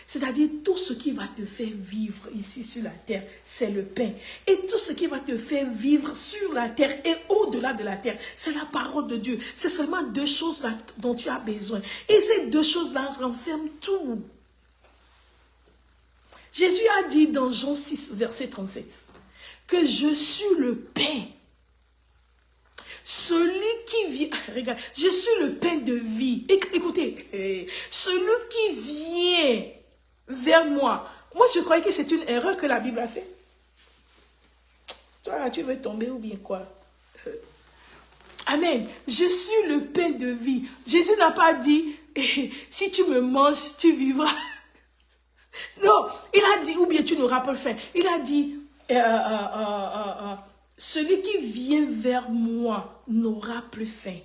C'est-à-dire tout ce qui va te faire vivre ici sur la terre, c'est le pain. Et tout ce qui va te faire vivre sur la terre et au-delà de la terre, c'est la parole de Dieu. C'est seulement deux choses là dont tu as besoin. Et ces deux choses-là renferment tout. Jésus a dit dans Jean 6, verset 37, que je suis le pain. Celui qui vient, regarde, je suis le pain de vie. Écoutez, celui qui vient vers moi. Moi, je croyais que c'est une erreur que la Bible a fait. Toi, là, tu veux tomber ou bien quoi? Amen. Je suis le pain de vie. Jésus n'a pas dit, si tu me manges, tu vivras. Non, il a dit, ou bien tu n'auras pas faim. Il a dit, celui qui vient vers moi n'aura plus faim.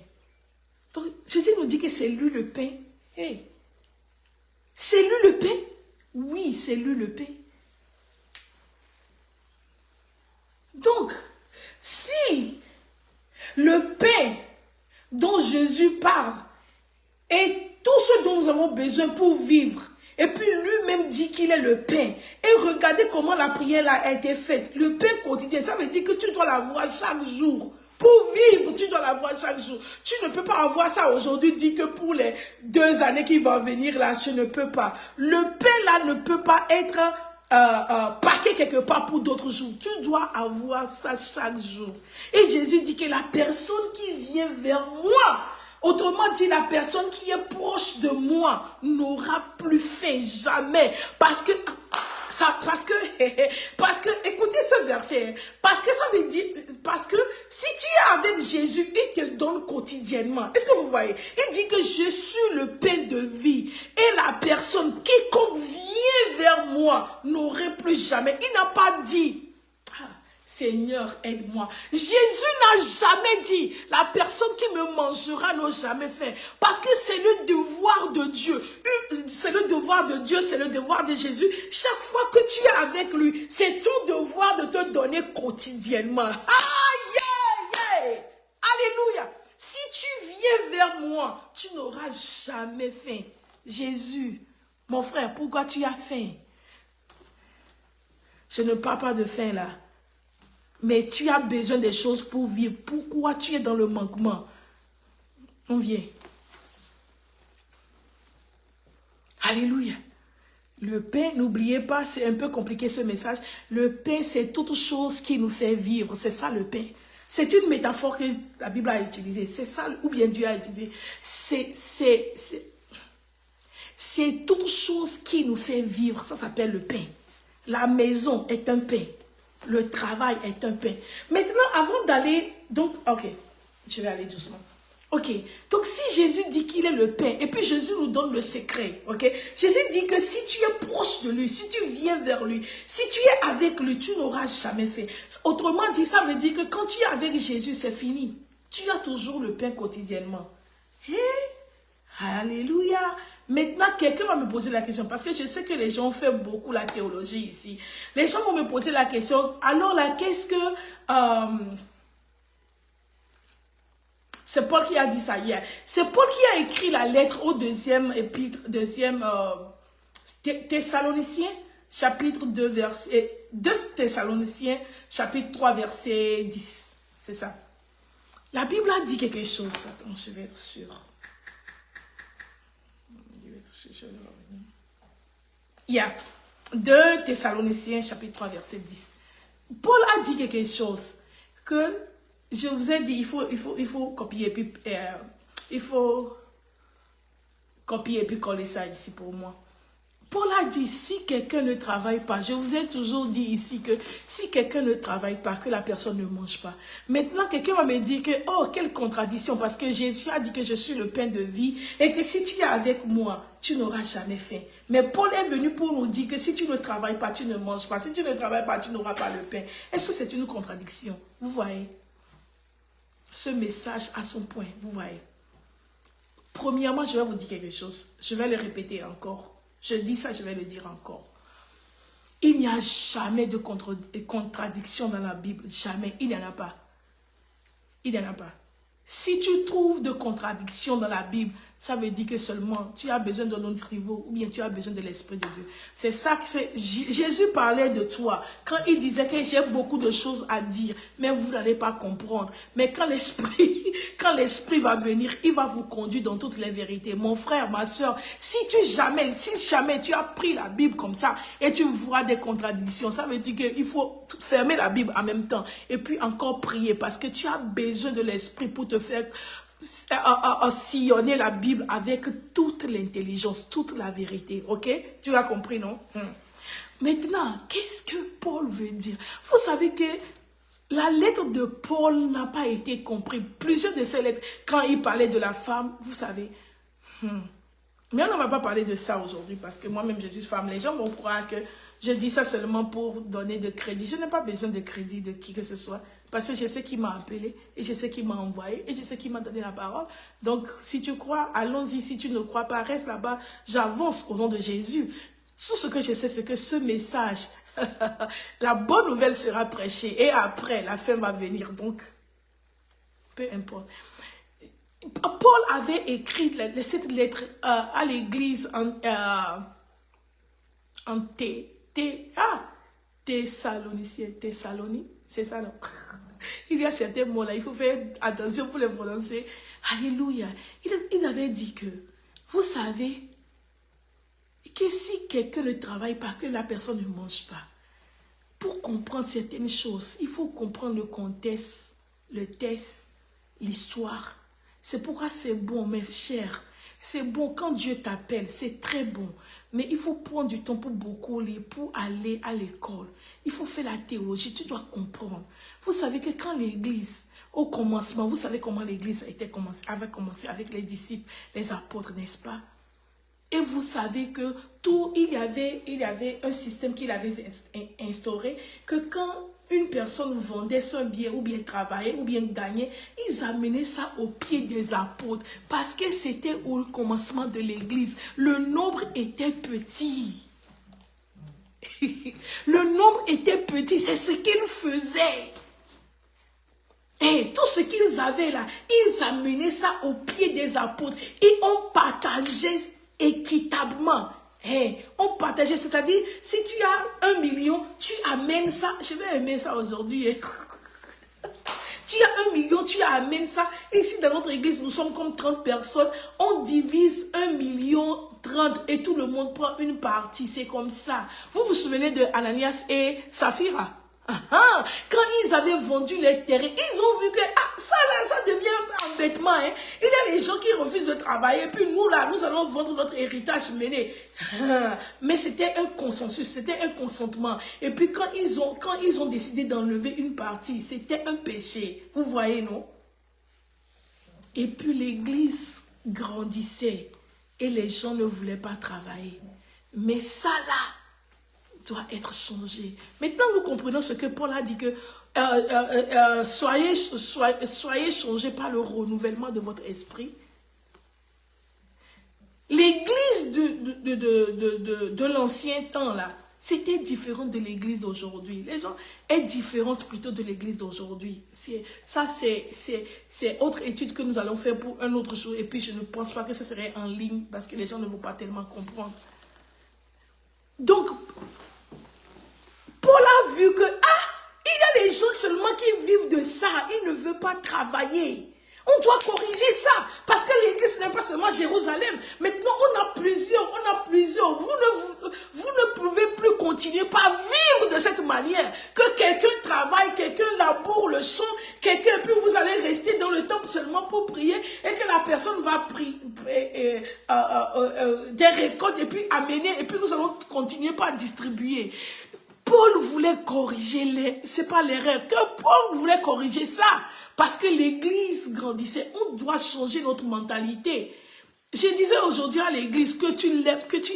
Donc, Jésus nous dit que c'est lui le pain. Hey. C'est lui le pain? Oui, c'est lui le pain. Donc, si le pain dont Jésus parle est tout ce dont nous avons besoin pour vivre, et puis lui-même dit qu'il est le pain, et regardez comment la prière a été faite, le pain quotidien, ça veut dire que tu dois l'avoir chaque jour. Pour vivre, tu dois l'avoir chaque jour. Tu ne peux pas avoir ça aujourd'hui, dit que pour les 2 années qui vont venir là, je ne peux pas. Le pain là ne peut pas être paqué quelque part pour d'autres jours. Tu dois avoir ça chaque jour. Et Jésus dit que la personne qui vient vers moi, autrement dit, la personne qui est proche de moi n'aura plus faim jamais. Parce que, écoutez ce verset, parce que ça veut dire, parce que si tu es avec Jésus, il te donne quotidiennement. Est-ce que vous voyez? Il dit que je suis le pain de vie. Et la personne quiconque vient vers moi n'aurait plus jamais. Il n'a pas dit, Seigneur, aide-moi. Jésus n'a jamais dit, la personne qui me mangera n'a jamais faim. Parce que c'est le devoir de Dieu. C'est le devoir de Dieu, c'est le devoir de Jésus. Chaque fois que tu es avec lui, c'est ton devoir de te donner quotidiennement. Alléluia. Si tu viens vers moi, tu n'auras jamais faim. Jésus, mon frère, pourquoi tu as faim? Je ne parle pas de faim là. Mais tu as besoin des choses pour vivre. Pourquoi tu es dans le manquement? On vient. Alléluia. Le pain, n'oubliez pas, c'est un peu compliqué ce message. Le pain, c'est toute chose qui nous fait vivre. C'est ça le pain. C'est une métaphore que la Bible a utilisée. C'est ça, ou bien Dieu a utilisé. C'est toute chose qui nous fait vivre. Ça s'appelle le pain. La maison est un pain. Le travail est un pain. Maintenant, avant d'aller, donc, ok, je vais aller doucement. Ok, donc si Jésus dit qu'il est le pain, et puis Jésus nous donne le secret, ok, Jésus dit que si tu es proche de lui, si tu viens vers lui, si tu es avec lui, tu n'auras jamais faim. Autrement dit, ça veut dire que quand tu es avec Jésus, c'est fini. Tu as toujours le pain quotidiennement. Alléluia. Maintenant, quelqu'un va me poser la question, parce que je sais que les gens font beaucoup la théologie ici. Les gens vont me poser la question, alors là, qu'est-ce que... c'est Paul qui a dit ça hier. C'est Paul qui a écrit la lettre au deuxième Thessaloniciens, chapitre 2, verset... 2 Thessaloniciens, chapitre 3, verset 10. C'est ça. La Bible a dit quelque chose. Attends, je vais être sûr. Il y a 2 Thessaloniciens, chapitre 3, verset 10. Paul a dit quelque chose que je vous ai dit, il faut copier et puis coller ça ici pour moi. Paul a dit, si quelqu'un ne travaille pas, je vous ai toujours dit ici que si quelqu'un ne travaille pas, que la personne ne mange pas. Maintenant, quelqu'un va me dire que, oh, quelle contradiction, parce que Jésus a dit que je suis le pain de vie et que si tu es avec moi, tu n'auras jamais faim. Mais Paul est venu pour nous dire que si tu ne travailles pas, tu ne manges pas. Si tu ne travailles pas, tu n'auras pas le pain. Est-ce que c'est une contradiction? Vous voyez? Ce message a son point, vous voyez? Premièrement, je vais vous dire quelque chose. Je vais le répéter encore. Je dis ça, je vais le dire encore. Il n'y a jamais de contradiction dans la Bible. Jamais. Il n'y en a pas. Il n'y en a pas. Si tu trouves de contradictions dans la Bible, ça veut dire que seulement tu as besoin d'un autre niveau ou bien tu as besoin de l'Esprit de Dieu. C'est ça que c'est. Jésus parlait de toi quand il disait que j'ai beaucoup de choses à dire, mais vous n'allez pas comprendre. Mais quand l'Esprit va venir, il va vous conduire dans toutes les vérités. Mon frère, ma soeur, si jamais tu as pris la Bible comme ça et tu vois des contradictions, ça veut dire qu'il faut fermer la Bible en même temps et puis encore prier parce que tu as besoin de l'Esprit pour te faire sillonner la Bible avec toute l'intelligence, toute la vérité. Ok? Tu as compris, non? Maintenant, qu'est-ce que Paul veut dire? Vous savez que la lettre de Paul n'a pas été comprise. Plusieurs de ces lettres, quand il parlait de la femme, vous savez. Mais on ne va pas parler de ça aujourd'hui parce que moi-même je suis femme. Les gens vont croire que je dis ça seulement pour donner de crédit. Je n'ai pas besoin de crédit de qui que ce soit. Parce que je sais qui m'a appelé, et je sais qui m'a envoyé, et je sais qui m'a donné la parole. Donc, si tu crois, allons-y. Si tu ne crois pas, reste là-bas. J'avance au nom de Jésus. Tout ce que je sais, c'est que ce message, la bonne nouvelle sera prêchée. Et après, la fin va venir. Donc, peu importe. Paul avait écrit cette lettre à l'église en Thessalonique. C'est ça, non? Il y a certains mots-là, il faut faire attention pour les prononcer. Alléluia. Il avait dit que, vous savez, que si quelqu'un ne travaille pas, que la personne ne mange pas. Pour comprendre certaines choses, il faut comprendre le contexte, le texte, l'histoire. C'est pourquoi c'est bon, mes chers. C'est bon quand Dieu t'appelle, c'est très bon. Mais il faut prendre du temps pour beaucoup lire, pour aller à l'école. Il faut faire la théologie, tu dois comprendre. Vous savez que quand l'église, au commencement, vous savez comment l'église avait commencé avec les disciples, les apôtres, n'est-ce pas? Et vous savez que il y avait un système qu'il avait instauré, que quand une personne vendait son bien ou bien travaillait ou bien gagnait, ils amenaient ça au pied des apôtres parce que c'était au commencement de l'église. Le nombre était petit. Le nombre était petit, c'est ce qu'ils faisaient. Et tout ce qu'ils avaient là, ils amenaient ça au pied des apôtres et on partageait équitablement. On partageait, c'est-à-dire, si tu as 1 million, tu amènes ça. Je vais aimer ça aujourd'hui. Tu as 1 million, tu amènes ça. Et ici, dans notre église, nous sommes comme 30 personnes. On divise 1 million 30 et tout le monde prend une partie. C'est comme ça. Vous vous souvenez de Ananias et Saphira? Quand ils avaient vendu les terrains, ils ont vu que ça là, ça devient embêtement. Il y a les gens qui refusent de travailler, puis nous là, nous allons vendre notre héritage mené. Mais c'était un consensus, c'était un consentement. Et puis quand ils ont décidé d'enlever une partie, c'était un péché. Vous voyez, non? Et puis l'église grandissait et les gens ne voulaient pas travailler. Mais ça là doit être changé. Maintenant, nous comprenons ce que Paul a dit que soyez changés par le renouvellement de votre esprit. L'église de l'ancien temps, là, c'était différent de l'église d'aujourd'hui. Les gens est différente plutôt de l'église d'aujourd'hui. Ça, c'est autre étude que nous allons faire pour un autre jour. Et puis, je ne pense pas que ça serait en ligne parce que les gens ne vont pas tellement comprendre. Donc, Paul a vu que, il y a des gens seulement qui vivent de ça. Ils ne veulent pas travailler. On doit corriger ça. Parce que l'église n'est pas seulement Jérusalem. Maintenant, on a plusieurs. Vous ne pouvez plus continuer par vivre de cette manière. Que quelqu'un travaille, quelqu'un laboure le champ, quelqu'un, puis vous allez rester dans le temple seulement pour prier et que la personne va prier des récoltes et puis amener, et puis nous allons continuer par distribuer. Paul voulait corriger c'est pas l'erreur, que Paul voulait corriger ça, parce que l'église grandissait. On doit changer notre mentalité. Je disais aujourd'hui à l'église que tu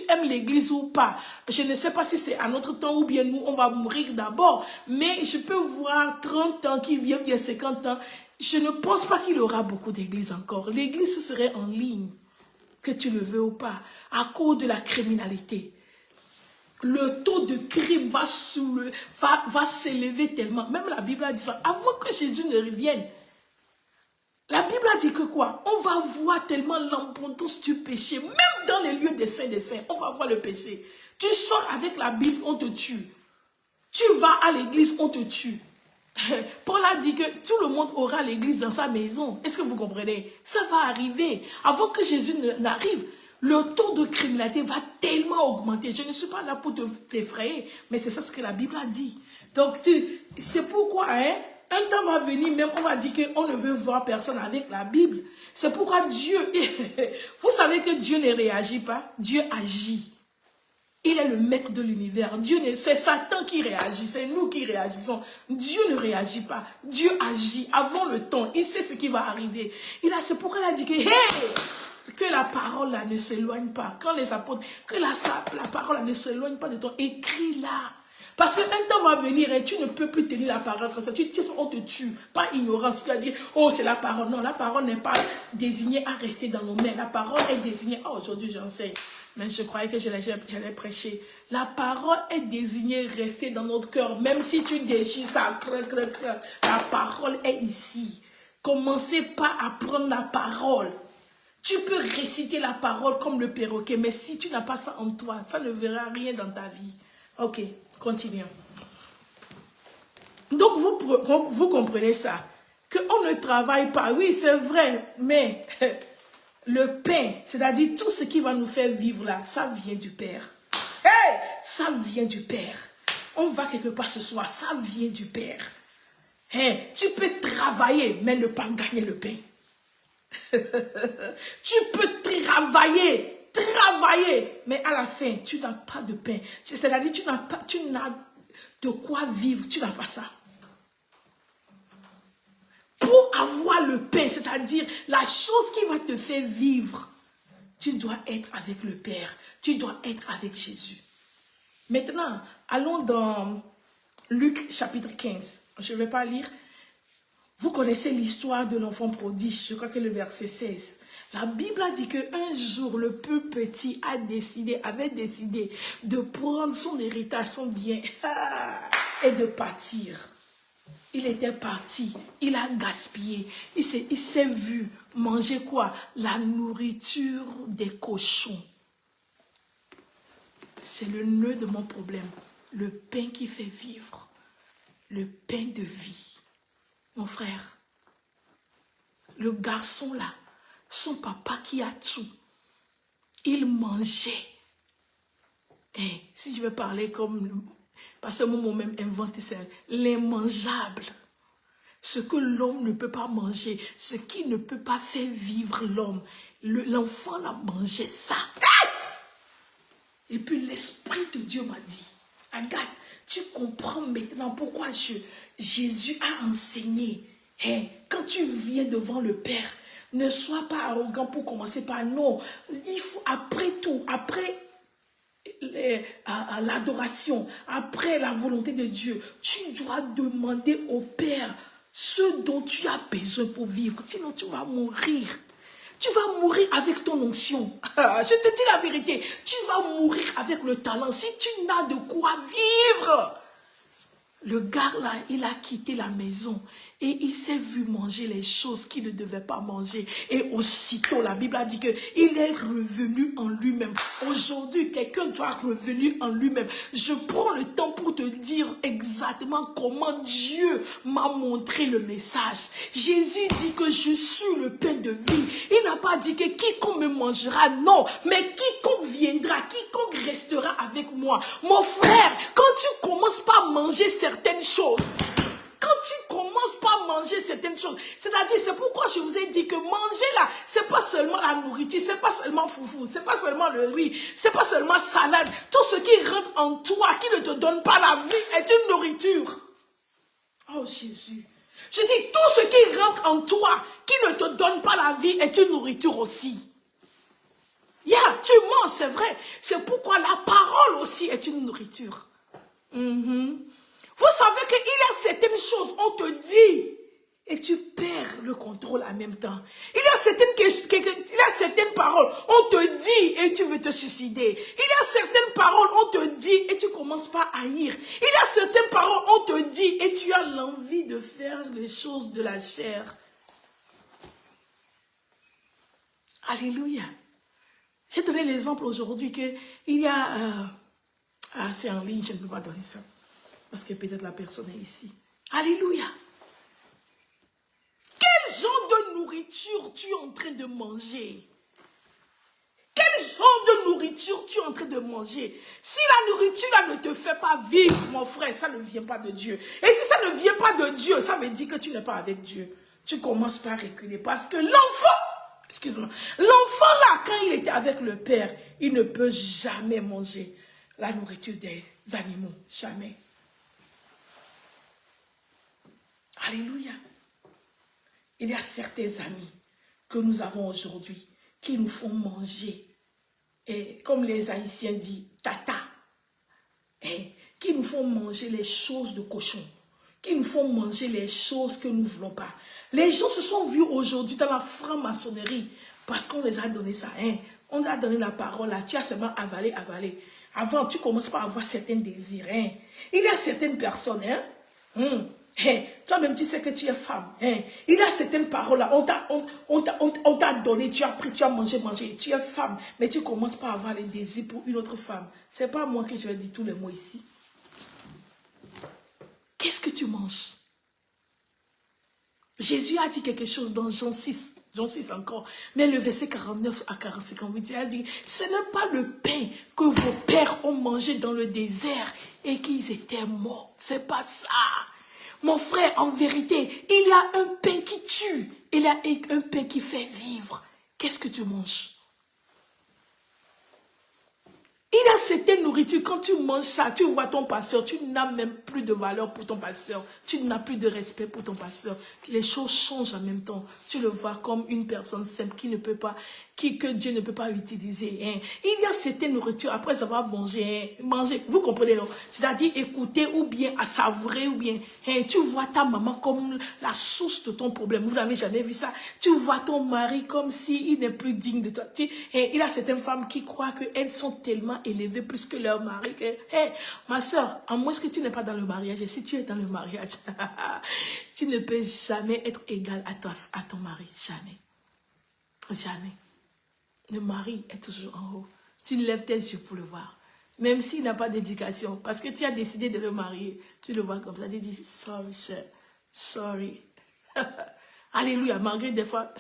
aimes l'église ou pas. Je ne sais pas si c'est à notre temps ou bien nous, on va mourir d'abord. Mais je peux voir 30 ans qui viennent, bien 50 ans. Je ne pense pas qu'il y aura beaucoup d'églises encore. L'église serait en ligne, que tu le veux ou pas, à cause de la criminalité. Le taux de crime va s'élever tellement. Même la Bible a dit ça. Avant que Jésus ne revienne, La Bible a dit que quoi? On va voir tellement l'abondance du péché. Même dans les lieux des saints, on va voir le péché. Tu sors avec la Bible, on te tue. Tu vas à l'église, on te tue. Paul a dit que tout le monde aura l'église dans sa maison. Est-ce que vous comprenez? Ça va arriver. Avant que Jésus n'arrive, le taux de criminalité va tellement augmenter. Je ne suis pas là pour t'effrayer, mais c'est ça ce que la Bible a dit. Donc, c'est pourquoi, un temps va venir, même on va dire qu'on ne veut voir personne avec la Bible. C'est pourquoi Dieu, vous savez que Dieu ne réagit pas, Dieu agit. Il est le maître de l'univers. C'est Satan qui réagit, c'est nous qui réagissons. Dieu ne réagit pas. Dieu agit avant le temps. Il sait ce qui va arriver. C'est pourquoi il a dit que la parole là ne s'éloigne pas. Quand les apôtres, que la parole là ne s'éloigne pas de toi, écris-la. Parce qu'un temps va venir et tu ne peux plus tenir la parole comme ça. On te tue. Pas ignorance. Tu vas dire, oh, c'est la parole. Non, la parole n'est pas désignée à rester dans nos mains. La parole est désignée. Oh, aujourd'hui, j'enseigne. Mais je croyais que j'allais prêcher. La parole est désignée à rester dans notre cœur. Même si tu déchires ça, la parole est ici. Commencez pas à prendre la parole. Tu peux réciter la parole comme le perroquet. Mais si tu n'as pas ça en toi, ça ne verra rien dans ta vie. Ok, continuons. Donc, vous comprenez ça. Qu'on ne travaille pas. Oui, c'est vrai. Mais le pain, c'est-à-dire tout ce qui va nous faire vivre là, ça vient du Père. Hey, ça vient du Père. On va quelque part ce soir, ça vient du Père. Hey, tu peux travailler, mais ne pas gagner le pain. Tu peux travailler, mais à la fin, tu n'as pas de pain. C'est-à-dire, tu n'as de quoi vivre, tu n'as pas ça. Pour avoir le pain, c'est-à-dire la chose qui va te faire vivre, tu dois être avec le Père, tu dois être avec Jésus. Maintenant, allons dans Luc chapitre 15. Je ne vais pas lire. Vous connaissez l'histoire de l'enfant prodige, je crois que le verset 16. La Bible a dit qu'un jour, le plus petit avait décidé de prendre son héritage, son bien, et de partir. Il était parti, il a gaspillé, il s'est vu manger quoi? La nourriture des cochons. C'est le nœud de mon problème. Le pain qui fait vivre, le pain de vie. Mon frère, le garçon là, son papa qui a tout, il mangeait. Et si je veux parler comme, parce que moi même inventé, c'est l'immangeable. Ce que l'homme ne peut pas manger, ce qui ne peut pas faire vivre l'homme. L'enfant a mangé ça. Et puis l'Esprit de Dieu m'a dit, Agathe, tu comprends maintenant pourquoi Jésus a enseigné. Hey, quand tu viens devant le Père, ne sois pas arrogant pour commencer par non. Il faut après tout, après l'adoration, après la volonté de Dieu, tu dois demander au Père ce dont tu as besoin pour vivre. Sinon, tu vas mourir. Tu vas mourir avec ton onction. Je te dis la vérité. Tu vas mourir avec le talent. Si tu n'as de quoi vivre. Le gars là, il a quitté la maison. Et il s'est vu manger les choses qu'il ne devait pas manger. Et aussitôt, la Bible a dit qu'il est revenu en lui-même. Aujourd'hui, quelqu'un doit revenir en lui-même. Je prends le temps pour te dire exactement comment Dieu m'a montré le message. Jésus dit que je suis le pain de vie. Il n'a pas dit que quiconque me mangera, non. Mais quiconque viendra, quiconque restera avec moi. Mon frère, quand tu commences par manger certaines choses, quand tu commences par manger certaines choses, c'est-à-dire, c'est pourquoi je vous ai dit que manger là, c'est pas seulement la nourriture, c'est pas seulement foufou, c'est pas seulement le riz, c'est pas seulement salade. Tout ce qui rentre en toi, qui ne te donne pas la vie, est une nourriture. Oh Jésus. Je dis, tout ce qui rentre en toi, qui ne te donne pas la vie, est une nourriture aussi. Tu manges, c'est vrai. C'est pourquoi la parole aussi est une nourriture. Vous savez qu'il y a certaines choses, on te dit, et tu perds le contrôle en même temps. Il y a certaines paroles, on te dit et tu veux te suicider. Il y a certaines paroles, on te dit et tu commences pas à haïr. Il y a certaines paroles, on te dit et tu as l'envie de faire les choses de la chair. Alléluia. J'ai donné l'exemple aujourd'hui qu'il y a... c'est en ligne, je ne peux pas donner ça. Parce que peut-être la personne est ici. Alléluia. Quel genre de nourriture tu es en train de manger? Quel genre de nourriture tu es en train de manger? Si la nourriture là, ne te fait pas vivre, mon frère, ça ne vient pas de Dieu. Et si ça ne vient pas de Dieu, ça veut dire que tu n'es pas avec Dieu. Tu commences par reculer. Parce que l'enfant, excuse-moi, l'enfant là, quand il était avec le Père, il ne peut jamais manger la nourriture des animaux. Jamais. Alléluia. Il y a certains amis que nous avons aujourd'hui qui nous font manger. Et comme les Haïtiens disent, tata. Et qui nous font manger les choses de cochon. Qui nous font manger les choses que nous ne voulons pas. Les gens se sont vus aujourd'hui dans la franc-maçonnerie parce qu'on les a donné ça. Hein. On a donné la parole là. Tu as seulement avalé, avalé. Avant, tu commences par avoir certains désirs. Hein. Il y a certaines personnes, hein. Hey, toi-même, tu sais que tu es femme. Hey, il y a certaines paroles là, on t'a donné, tu as pris, tu as mangé, tu es femme, mais tu commences par avoir les désirs pour une autre femme. Ce n'est pas moi que je vais dire tous les mots ici. Qu'est-ce que tu manges? Jésus a dit quelque chose dans Jean 6 encore, mais le verset 49 à 58, il a dit, ce n'est pas le pain que vos pères ont mangé dans le désert et qu'ils étaient morts. C'est pas ça. Mon frère, en vérité, il y a un pain qui tue. Il y a un pain qui fait vivre. Qu'est-ce que tu manges? Il y a certaines nourritures, quand tu manges ça, tu vois ton pasteur, tu n'as même plus de valeur pour ton pasteur. Tu n'as plus de respect pour ton pasteur. Les choses changent en même temps. Tu le vois comme une personne simple qui ne peut pas, que Dieu ne peut pas utiliser. Hein. Il y a certaines nourritures, après avoir mangé, vous comprenez non? C'est-à-dire écouter ou bien à savourer ou bien, hein, tu vois ta maman comme la source de ton problème. Vous n'avez jamais vu ça? Tu vois ton mari comme s'il n'est plus digne de toi. Il y a certaines femmes qui croient qu'elles sont tellement élevées plus que leur mari. Que, hey, ma soeur, à moins que tu n'es pas dans le mariage, et si tu es dans le mariage, tu ne peux jamais être égal à ton mari. Jamais. Jamais. Le mari est toujours en haut. Tu lèves tes yeux pour le voir. Même s'il n'a pas d'éducation. Parce que tu as décidé de le marier. Tu le vois comme ça. Tu dis, sorry, sir. Sorry. Alléluia. Malgré des fois,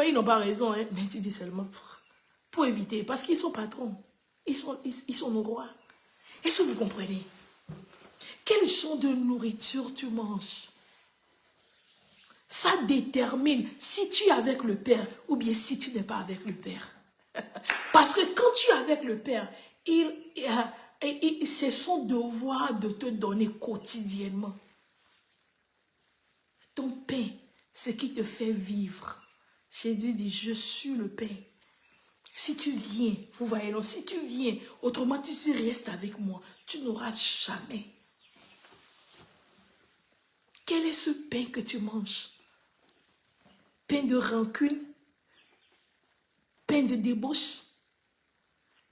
ils n'ont pas raison. Hein, mais tu dis seulement pour éviter. Parce qu'ils sont patrons. Ils sont nos rois. Est-ce que vous comprenez? Quel genre de nourriture tu manges? Ça détermine si tu es avec le Père ou bien si tu n'es pas avec le Père. Parce que quand tu es avec le Père, c'est son devoir de te donner quotidiennement. Ton pain, ce qui te fait vivre. Jésus dit, je suis le pain. Si tu viens, vous voyez, non, si tu viens, autrement tu restes avec moi, tu n'auras jamais. Quel est ce pain que tu manges? Pain de rancune, pain de débauche,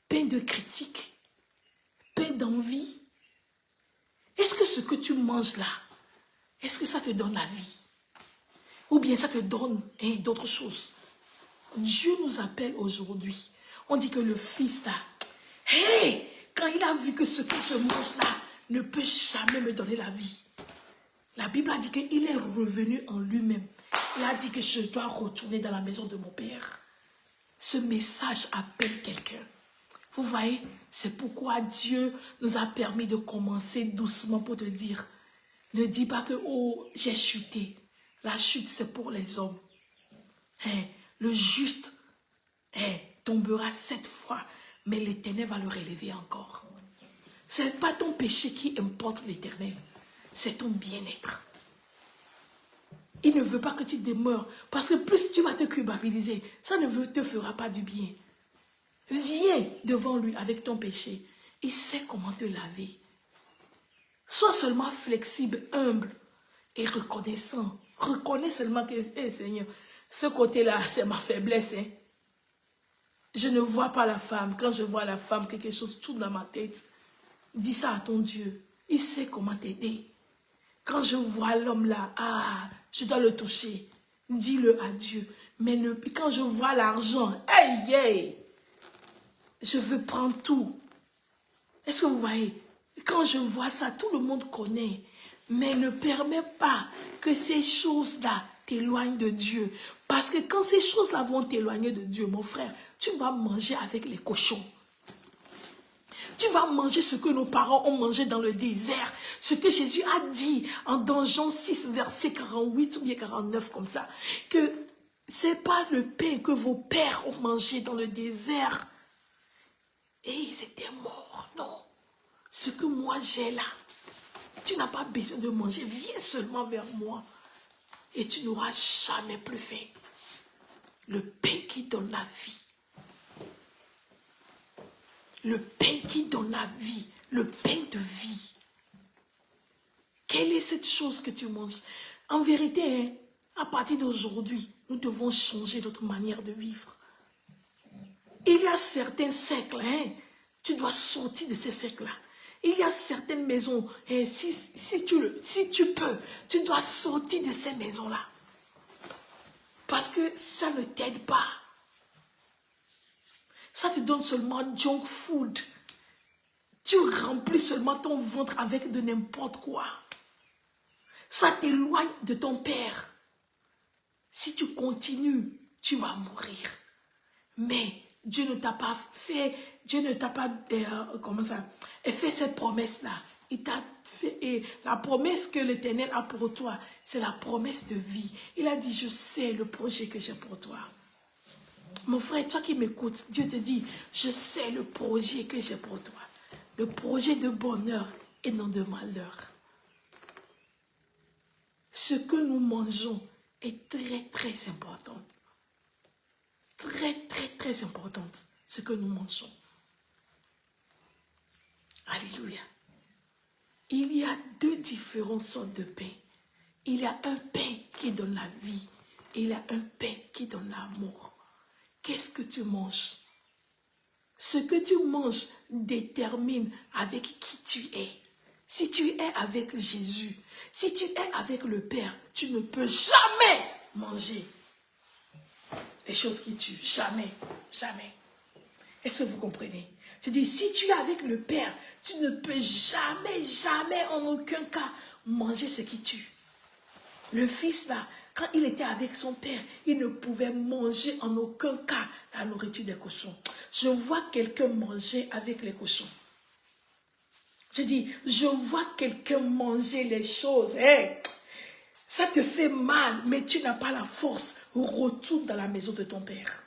pain de critique, pain d'envie. Est-ce que ce que tu manges là, est-ce que ça te donne la vie? Ou bien ça te donne d'autres choses? Dieu nous appelle aujourd'hui. On dit que le Fils là, hey, quand il a vu que ce que je mange là ne peut jamais me donner la vie. La Bible a dit qu'il est revenu en lui-même. Il a dit que je dois retourner dans la maison de mon Père. Ce message appelle quelqu'un. Vous voyez, c'est pourquoi Dieu nous a permis de commencer doucement pour te dire, ne dis pas que, oh, j'ai chuté. La chute, c'est pour les hommes. Le juste tombera 7 fois, mais l'Éternel va le relever encore. Ce n'est pas ton péché qui importe l'Éternel, c'est ton bien-être. Il ne veut pas que tu demeures, parce que plus tu vas te culpabiliser, ça ne te fera pas du bien. Viens devant lui avec ton péché. Il sait comment te laver. Sois seulement flexible, humble et reconnaissant. Reconnais seulement que, Seigneur, ce côté-là, c'est ma faiblesse. Hein. Je ne vois pas la femme. Quand je vois la femme, quelque chose tourne dans ma tête. Dis ça à ton Dieu. Il sait comment t'aider. Quand je vois l'homme là, je dois le toucher. Dis-le à Dieu. Mais quand je vois l'argent, hey, hey, je veux prendre tout. Est-ce que vous voyez? Quand je vois ça, tout le monde connaît. Mais ne permets pas que ces choses-là t'éloignent de Dieu. Parce que quand ces choses-là vont t'éloigner de Dieu, mon frère, tu vas manger avec les cochons. Tu vas manger ce que nos parents ont mangé dans le désert. Ce que Jésus a dit dans Jean 6, verset 48 ou bien 49, comme ça. Que ce n'est pas le pain que vos pères ont mangé dans le désert. Et ils étaient morts. Non. Ce que moi j'ai là, tu n'as pas besoin de manger. Viens seulement vers moi. Et tu n'auras jamais plus faim. Le pain qui donne la vie. Le pain qui donne la vie. Le pain de vie. Quelle est cette chose que tu manges? En vérité, à partir d'aujourd'hui, nous devons changer notre manière de vivre. Il y a certains cercles, tu dois sortir de ces cercles-là. Il y a certaines maisons, si tu peux, tu dois sortir de ces maisons-là. Parce que ça ne t'aide pas. Ça te donne seulement junk food. Tu remplis seulement ton ventre avec de n'importe quoi. Ça t'éloigne de ton Père. Si tu continues, tu vas mourir. Mais Dieu ne t'a pas fait, Dieu ne t'a pas, fait cette promesse-là. Il t'a fait, et la promesse que l'Éternel a pour toi, c'est la promesse de vie. Il a dit, je sais le projet que j'ai pour toi. Mon frère, toi qui m'écoutes, Dieu te dit, je sais le projet que j'ai pour toi. Le projet de bonheur et non de malheur. Ce que nous mangeons est très, très important. Très, très, très importante, ce que nous mangeons. Alléluia. Il y a deux différentes sortes de pain. Il y a un pain qui donne la vie. Et il y a un pain qui donne l'amour. Qu'est-ce que tu manges? Ce que tu manges détermine avec qui tu es. Si tu es avec Jésus, si tu es avec le Père, tu ne peux jamais manger les choses qui tuent. Jamais, jamais. Est-ce que vous comprenez? Je dis, si tu es avec le Père, tu ne peux jamais, jamais, en aucun cas, manger ce qui tue. Le Fils, là, quand il était avec son Père, il ne pouvait manger en aucun cas la nourriture des cochons. Je vois quelqu'un manger avec les cochons. Je dis, je vois quelqu'un manger les choses. Hey, ça te fait mal, mais tu n'as pas la force. Retourne dans la maison de ton Père.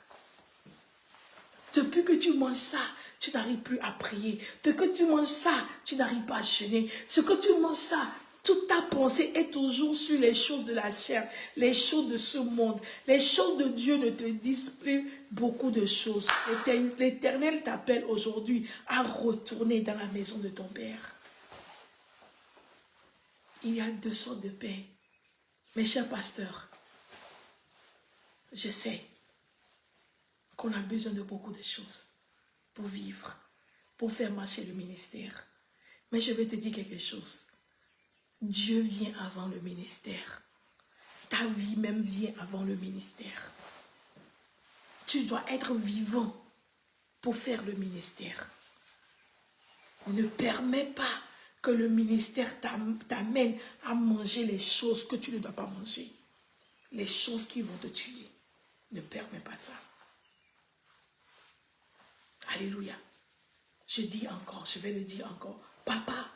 Depuis que tu manges ça, tu n'arrives plus à prier. Depuis que tu manges ça, tu n'arrives pas à jeûner. Ce que tu manges ça, toute ta pensée est toujours sur les choses de la chair, les choses de ce monde. Les choses de Dieu ne te disent plus beaucoup de choses. L'Éternel t'appelle aujourd'hui à retourner dans la maison de ton Père. Il y a deux sortes de pain. Mes chers pasteurs, je sais qu'on a besoin de beaucoup de choses pour vivre, pour faire marcher le ministère. Mais je vais te dire quelque chose. Dieu vient avant le ministère. Ta vie même vient avant le ministère. Tu dois être vivant pour faire le ministère. Ne permets pas que le ministère t'amène à manger les choses que tu ne dois pas manger. Les choses qui vont te tuer. Ne permets pas ça. Alléluia. Je dis encore, je vais le dire encore. Papa,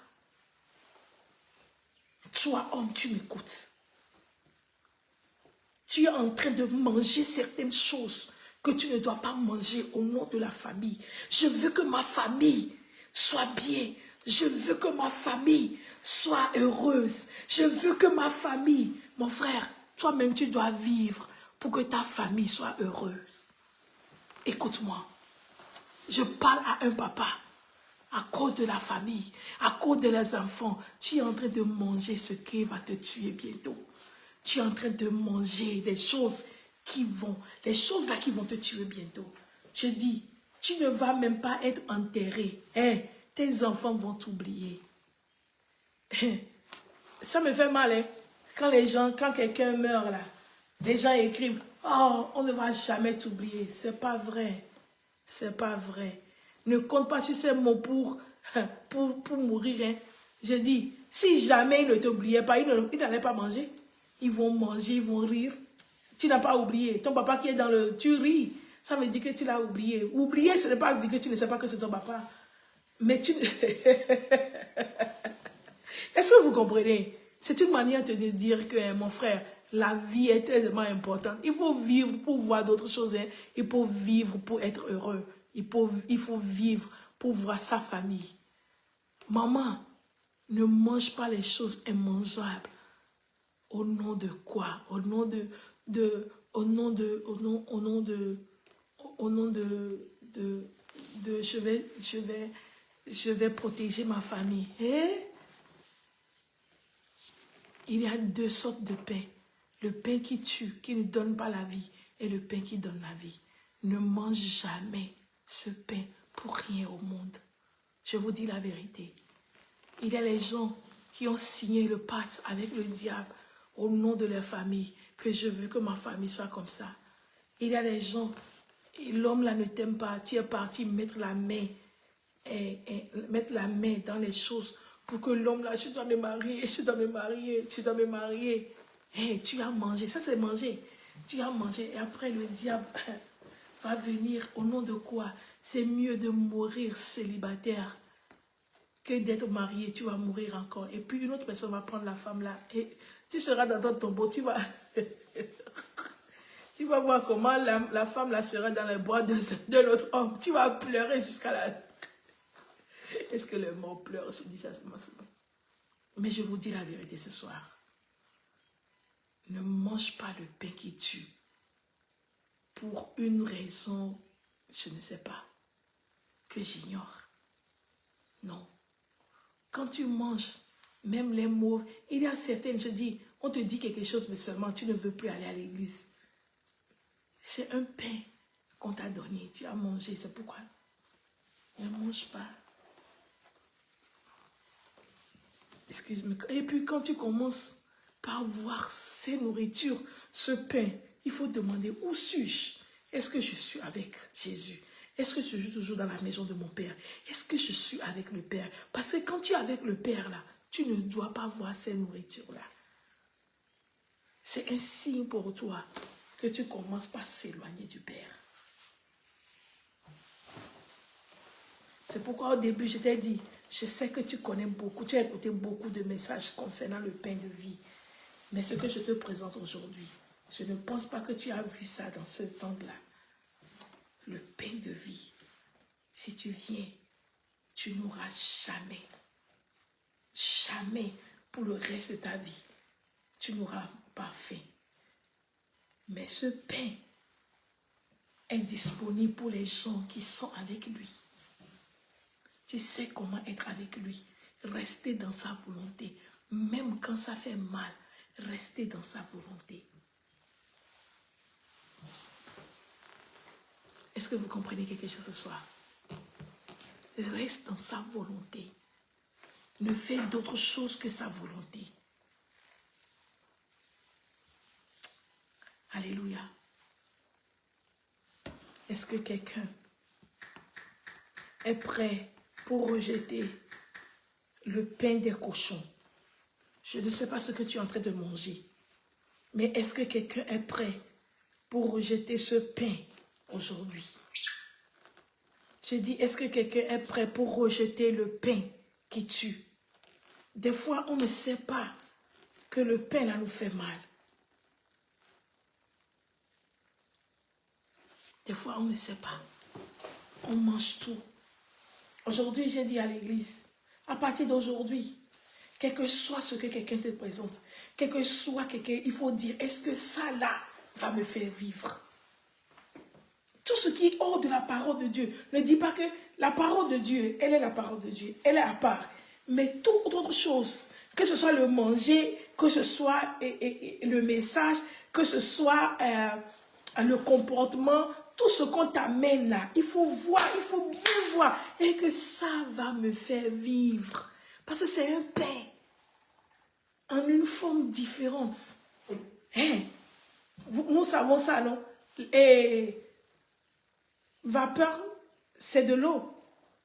toi homme, tu m'écoutes. Tu es en train de manger certaines choses que tu ne dois pas manger au nom de la famille. Je veux que ma famille soit bien. Je veux que ma famille soit heureuse. Je veux que ma famille, mon frère, toi-même tu dois vivre pour que ta famille soit heureuse. Écoute-moi. Je parle à un papa. À cause de la famille, à cause de les enfants, tu es en train de manger ce qui va te tuer bientôt. Tu es en train de manger des choses les choses là qui vont te tuer bientôt. Je dis, tu ne vas même pas être enterré. Tes enfants vont t'oublier. Ça me fait mal, quand quelqu'un meurt là, les gens écrivent, Oh, on ne va jamais t'oublier. C'est pas vrai. C'est pas vrai. Ne compte pas sur ces mots pour mourir. Hein. Je dis, si jamais ils ne t'oubliaient pas, ils n'allaient pas manger. Ils vont manger, ils vont rire. Tu n'as pas oublié. Ton papa qui est dans le... Tu ris. Ça veut dire que tu l'as oublié. Oublier, ce n'est pas dire que tu ne sais pas que c'est ton papa. Mais tu... Est-ce que vous comprenez? C'est une manière de dire que, mon frère, la vie est tellement importante. Il faut vivre pour voir d'autres choses. Hein. Il faut vivre pour être heureux. Il faut vivre pour voir sa famille. Maman, ne mange pas les choses immangeables. Au nom de quoi? Au nom de je vais protéger ma famille. Il y a deux sortes de pain. Le pain qui tue, qui ne donne pas la vie, et le pain qui donne la vie. Ne mange jamais ce pain pour rien au monde. Je vous dis la vérité. Il y a les gens qui ont signé le pacte avec le diable au nom de leur famille, que je veux que ma famille soit comme ça. Il y a les gens, et l'homme là ne t'aime pas, tu es parti mettre la main dans les choses pour que l'homme là, je dois me marier, je dois me marier, je dois me marier. Hey, tu as mangé, ça c'est manger. Tu as mangé et après le diable va venir au nom de quoi? C'est mieux de mourir célibataire que d'être marié, tu vas mourir encore. Et puis une autre personne va prendre la femme là et tu seras dans ton tombeau, tu vas... tu vas voir comment la femme là sera dans les bras de l'autre homme. Tu vas pleurer jusqu'à la... Est-ce que les morts pleurent? Je dis ça seulement. Mais je vous dis la vérité ce soir. Ne mange pas le pain qui tue. Pour une raison, je ne sais pas, que j'ignore. Non. Quand tu manges, même les mots, il y a certaines, je dis, on te dit quelque chose, mais seulement tu ne veux plus aller à l'église. C'est un pain qu'on t'a donné, tu as mangé, c'est pourquoi. Ne mange pas. Excuse-moi. Et puis quand tu commences par voir ces nourritures, ce pain, il faut demander où suis-je? Est-ce que je suis avec Jésus? Est-ce que je suis toujours dans la maison de mon Père? Est-ce que je suis avec le Père? Parce que quand tu es avec le Père là, tu ne dois pas voir ces nourritures-là. C'est un signe pour toi que tu commences par s'éloigner du Père. C'est pourquoi au début, je t'ai dit, je sais que tu connais beaucoup, tu as écouté beaucoup de messages concernant le pain de vie. Mais ce que je te présente aujourd'hui, je ne pense pas que tu as vu ça dans ce temps-là. Le pain de vie, si tu viens, tu n'auras jamais, jamais pour le reste de ta vie, tu n'auras pas faim. Mais ce pain est disponible pour les gens qui sont avec lui. Tu sais comment être avec lui. Rester dans sa volonté. Même quand ça fait mal, rester dans sa volonté. Est-ce que vous comprenez quelque chose ce soir? Reste dans sa volonté. Ne fais d'autre chose que sa volonté. Alléluia. Est-ce que quelqu'un est prêt pour rejeter le pain des cochons? Je ne sais pas ce que tu es en train de manger, mais est-ce que quelqu'un est prêt pour rejeter ce pain aujourd'hui? Je dis, est-ce que quelqu'un est prêt pour rejeter le pain qui tue? Des fois, on ne sait pas que le pain là nous fait mal. Des fois, on ne sait pas. On mange tout. Aujourd'hui, j'ai dit à l'église, à partir d'aujourd'hui, quel que soit ce que quelqu'un te présente, quel que soit quelqu'un, il faut dire, est-ce que ça là va me faire vivre? Tout ce qui est hors de la parole de Dieu, ne dis pas que la parole de Dieu, elle est la parole de Dieu, elle est à part. Mais toute autre chose, que ce soit le manger, que ce soit le message, que ce soit le comportement, tout ce qu'on t'amène là, il faut voir, il faut bien voir, et que ça va me faire vivre. Parce que c'est un pain, en une forme différente. Hein? Nous savons ça, non? Et vapeur, c'est de l'eau.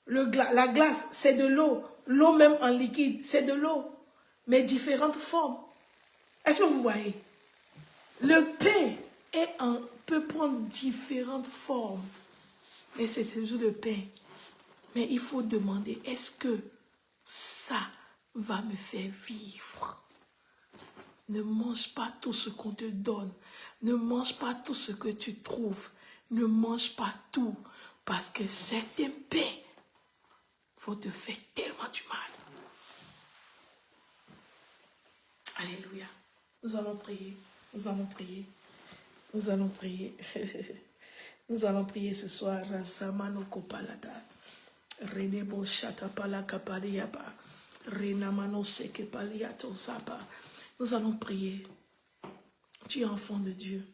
La glace, c'est de l'eau. L'eau même en liquide, c'est de l'eau. Mais différentes formes. Est-ce que vous voyez? Le pain peut prendre différentes formes. Mais c'est toujours le pain. Mais il faut demander, est-ce que ça va me faire vivre? Ne mange pas tout ce qu'on te donne. Ne mange pas tout ce que tu trouves. Ne mange pas tout. Parce que certains pains vont te faire tellement du mal. Alléluia. Nous allons prier. Nous allons prier. Nous allons prier. Nous allons prier ce soir. Rasamano kopalada. Renebo shatapala kapaliyaba. Renamano sekepaliato sapa. Nous allons prier. Tu es enfant de Dieu.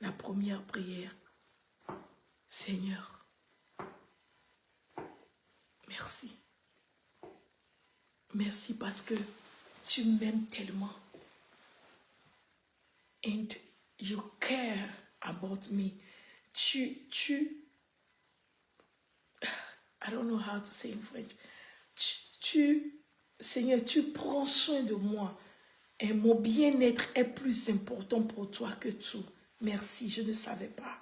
La première prière. Seigneur, merci. Merci parce que tu m'aimes tellement. And you care about me. I don't know how to say in French. Seigneur, tu prends soin de moi. Et mon bien-être est plus important pour toi que tout. Merci, je ne savais pas.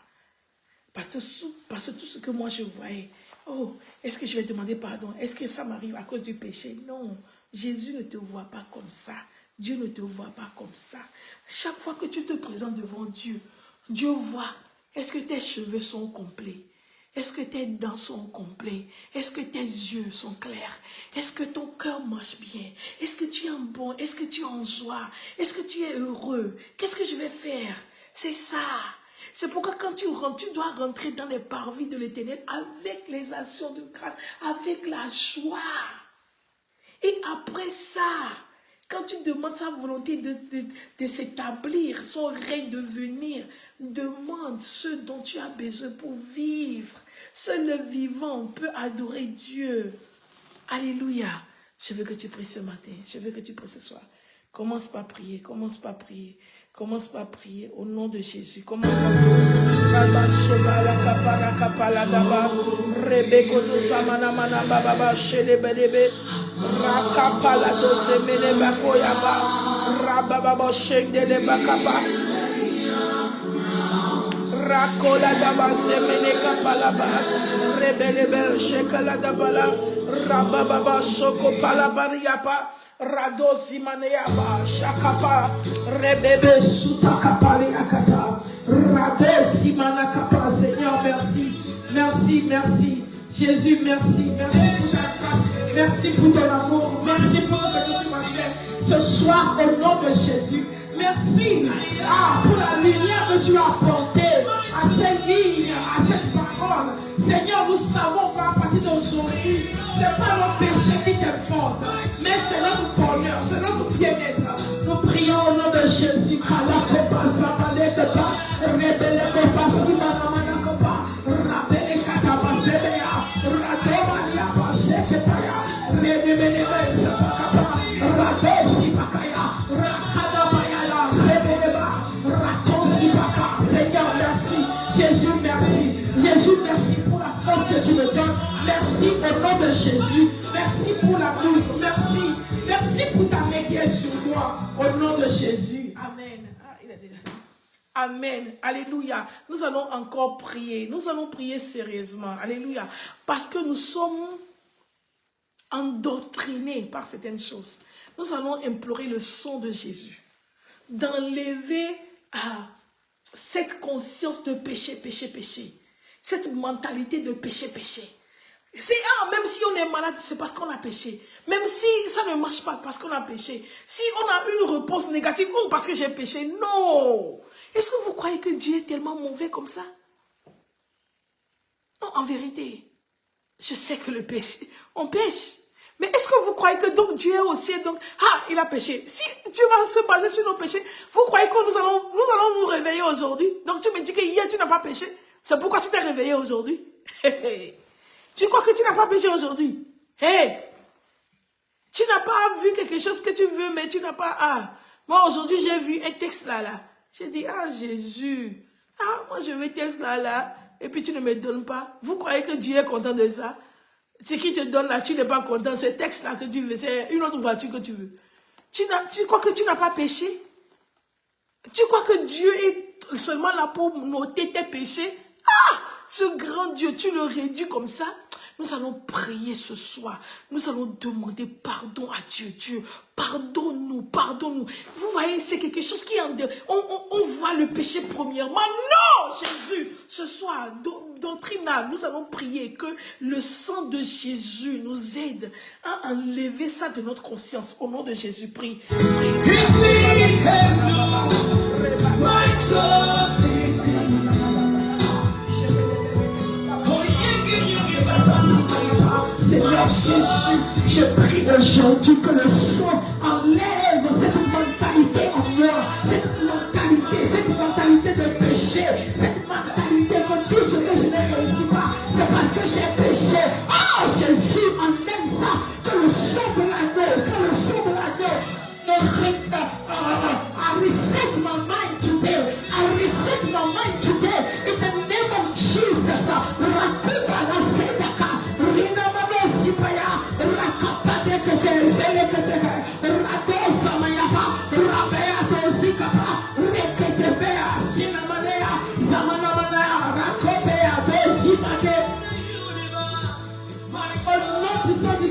Parce que tout ce que moi je voyais, oh, est-ce que je vais demander pardon? Est-ce que ça m'arrive à cause du péché? Non, Jésus ne te voit pas comme ça. Dieu ne te voit pas comme ça. Chaque fois que tu te présentes devant Dieu, Dieu voit, est-ce que tes cheveux sont complets? Est-ce que tes dents sont complets? Est-ce que tes yeux sont clairs? Est-ce que ton cœur marche bien? Est-ce que tu es bon? Est-ce que tu es en joie? Est-ce que tu es heureux? Qu'est-ce que je vais faire? C'est ça. C'est pourquoi quand tu rentres, tu dois rentrer dans les parvis de l'Éternel avec les actions de grâce, avec la joie. Et après ça, quand tu demandes sa volonté de s'établir, son règne de venir, demande ce dont tu as besoin pour vivre. Seul le vivant peut adorer Dieu. Alléluia. Je veux que tu pries ce matin. Je veux que tu pries ce soir. Commence par prier. Commence par prier. Commence par prier au nom de Jésus. Commence par prier. Rakola daba semene kapalaba rebelebel shekala dabala rababa soko palabariapa rado simaneaba shakapa rebebe sutakapali akata rado simana kapa. Seigneur, merci, merci, merci. Jésus, merci, merci pour ta grâce, merci pour ton amour, merci pour ce que tu m'as fait ce soir au nom de Jésus. Merci pour la lumière que tu as apportée à ces lignes, à cette parole. Seigneur, nous savons qu'à partir d'aujourd'hui, ce n'est pas notre péché qui t'importe, mais c'est notre bonheur, c'est notre bien-être. Nous prions au nom de Jésus. Seigneur, merci. Jésus, merci. Jésus, merci pour la force que tu me donnes. Merci au nom de Jésus. Merci pour l'amour. Merci. Merci pour ta médiation sur moi. Au nom de Jésus. Amen. Amen. Alléluia. Nous allons encore prier. Nous allons prier sérieusement. Alléluia. Parce que nous sommes endoctrinés par certaines choses. Nous allons implorer le sang de Jésus. D'enlever cette conscience de péché, péché, péché. Cette mentalité de péché, péché. Même si on est malade, c'est parce qu'on a péché. Même si ça ne marche pas, parce qu'on a péché. Si on a une réponse négative, ou parce que j'ai péché. Non. Est-ce que vous croyez que Dieu est tellement mauvais comme ça? Non, en vérité, je sais que le péché, on pêche. Mais est-ce que vous croyez que donc Dieu est aussi, donc, il a péché. Si Dieu va se baser sur nos péchés, vous croyez que nous allons nous réveiller aujourd'hui? Donc tu me dis que hier tu n'as pas péché. C'est pourquoi tu t'es réveillé aujourd'hui. Tu crois que tu n'as pas péché aujourd'hui? Tu n'as pas vu quelque chose que tu veux, mais tu n'as pas... Moi aujourd'hui j'ai vu un texte là. J'ai dit, ah Jésus, ah moi je veux Tesla là, et puis tu ne me donnes pas. Vous croyez que Dieu est content de ça? Ce qui te donne là, tu n'es pas content. Ce texte-là que tu veux, c'est une autre voiture que tu veux. Tu crois que tu n'as pas péché? Tu crois que Dieu est seulement là pour noter tes péchés? Ah! Ce grand Dieu, tu le réduis comme ça? Nous allons prier ce soir. Nous allons demander pardon à Dieu. Dieu, pardonne-nous, pardonne-nous. Vous voyez, c'est quelque chose qui est en dehors. On voit le péché premièrement. Non, Jésus, ce soir, doctrinal, nous allons prier que le sang de Jésus nous aide à enlever ça de notre conscience. Au nom de Jésus, prie. Seigneur Jésus, je prie aujourd'hui que le sang enlève cette mentalité en moi, cette mentalité de péché, cette mentalité que tout ce que je ne réussis pas, c'est parce que j'ai péché. Oh Jésus, enlève ça, que le sang de l'agneau, I reset my mind today, I reset my mind today, in the name of Jesus.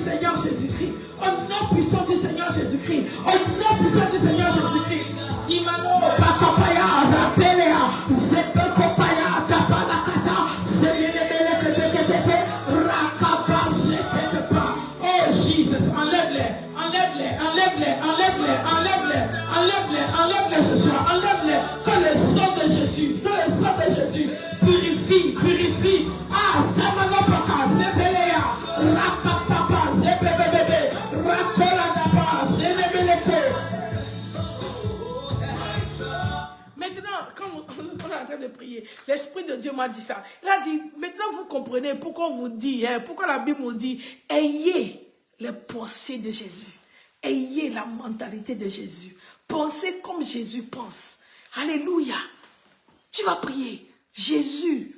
Seigneur Jésus-Christ, au nom puissant du Seigneur Jésus-Christ, au nom puissant du Seigneur Jésus-Christ. Simano, Bakapaya, Rapelea, Zepekopaya, Tapalakata, Zemelebele, Rakaba, Zetepa. Oh Jesus, enlève-les, enlève-les, enlève-les, enlève-les, enlève-les, enlève-les, enlève-les ce soir, enlève-les. Que le sang de Jésus, que le sang de Jésus purifie, purifie. Ah, Samano Paka, Zepelea, Rakaba. Maintenant, quand on est en train de prier, l'Esprit de Dieu m'a dit ça. Il a dit, maintenant vous comprenez pourquoi on vous dit, pourquoi la Bible nous dit, ayez les pensées de Jésus. Ayez la mentalité de Jésus. Pensez comme Jésus pense. Alléluia. Tu vas prier. Jésus,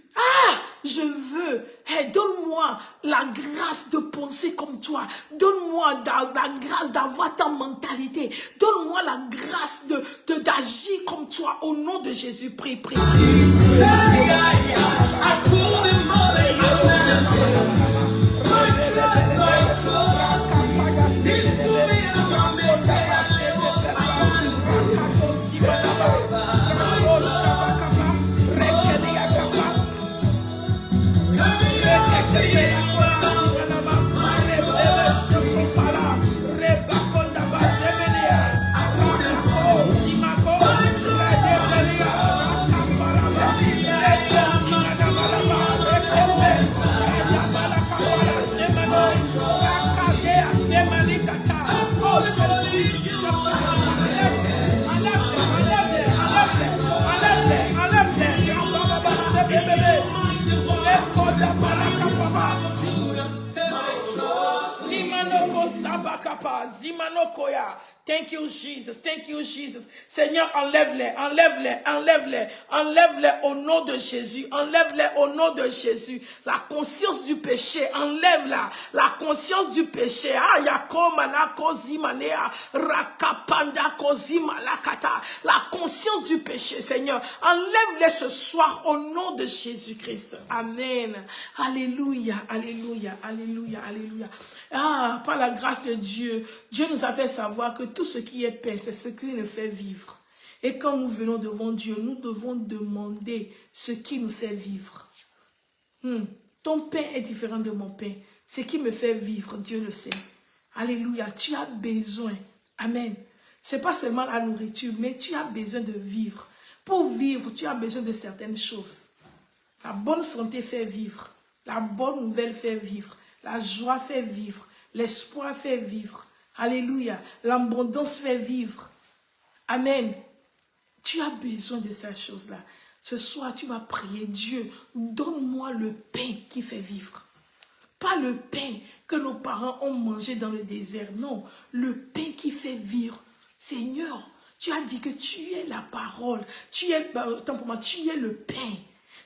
je veux, donne-moi la grâce de penser comme toi. Donne-moi la grâce d'avoir ta mentalité. Donne-moi la grâce d'agir comme toi. Au nom de Jésus, prie, prie. Thank you, Jesus. Thank you, Jesus. Seigneur, enlève-les, enlève-les, enlève-les, enlève-les au nom de Jésus. Enlève-les au nom de Jésus. La conscience du péché, enlève-la. La conscience du péché. La conscience du péché, Seigneur. Enlève-les ce soir au nom de Jésus-Christ. Amen. Alléluia, alléluia, alléluia, alléluia. Ah, par la grâce de Dieu, Dieu nous a fait savoir que tout ce qui est paix, c'est ce qui nous fait vivre. Et quand nous venons devant Dieu, nous devons demander ce qui nous fait vivre. Ton pain est différent de mon pain. Ce qui me fait vivre, Dieu le sait. Alléluia, tu as besoin. Amen. Ce n'est pas seulement la nourriture, mais tu as besoin de vivre. Pour vivre, tu as besoin de certaines choses. La bonne santé fait vivre. La bonne nouvelle fait vivre. La joie fait vivre. L'espoir fait vivre. Alléluia. L'abondance fait vivre. Amen. Tu as besoin de ces choses-là. Ce soir, tu vas prier. Dieu, donne-moi le pain qui fait vivre. Pas le pain que nos parents ont mangé dans le désert. Non, le pain qui fait vivre. Seigneur, Tu as dit que tu es la parole. Tu es, autant pour moi, tu es le pain.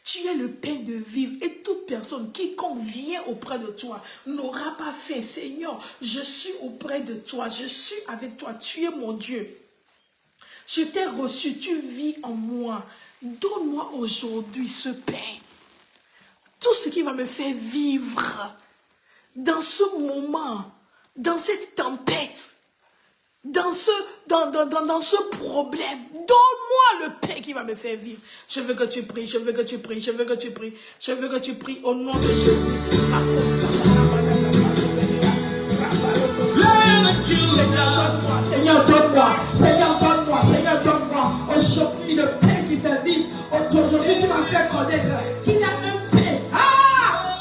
Tu es le pain de vivre. Et toute personne, quiconque vient auprès de toi, n'aura pas fait. Seigneur, je suis auprès de toi. Je suis avec toi. Tu es mon Dieu. Je t'ai reçu. Tu vis en moi. Donne-moi aujourd'hui ce pain. Tout ce qui va me faire vivre dans ce moment, dans cette tempête, dans ce problème. Donne-moi le pain qui va me faire vivre. Je veux que tu pries, je veux que tu pries, je veux que tu pries, je veux que tu pries au nom de Jésus. Seigneur, donne-moi, Seigneur, donne-moi, Seigneur, donne-moi. Aujourd'hui, le pain qui fait vivre. Aujourd'hui, tu m'as fait connaître qu'il y a un pain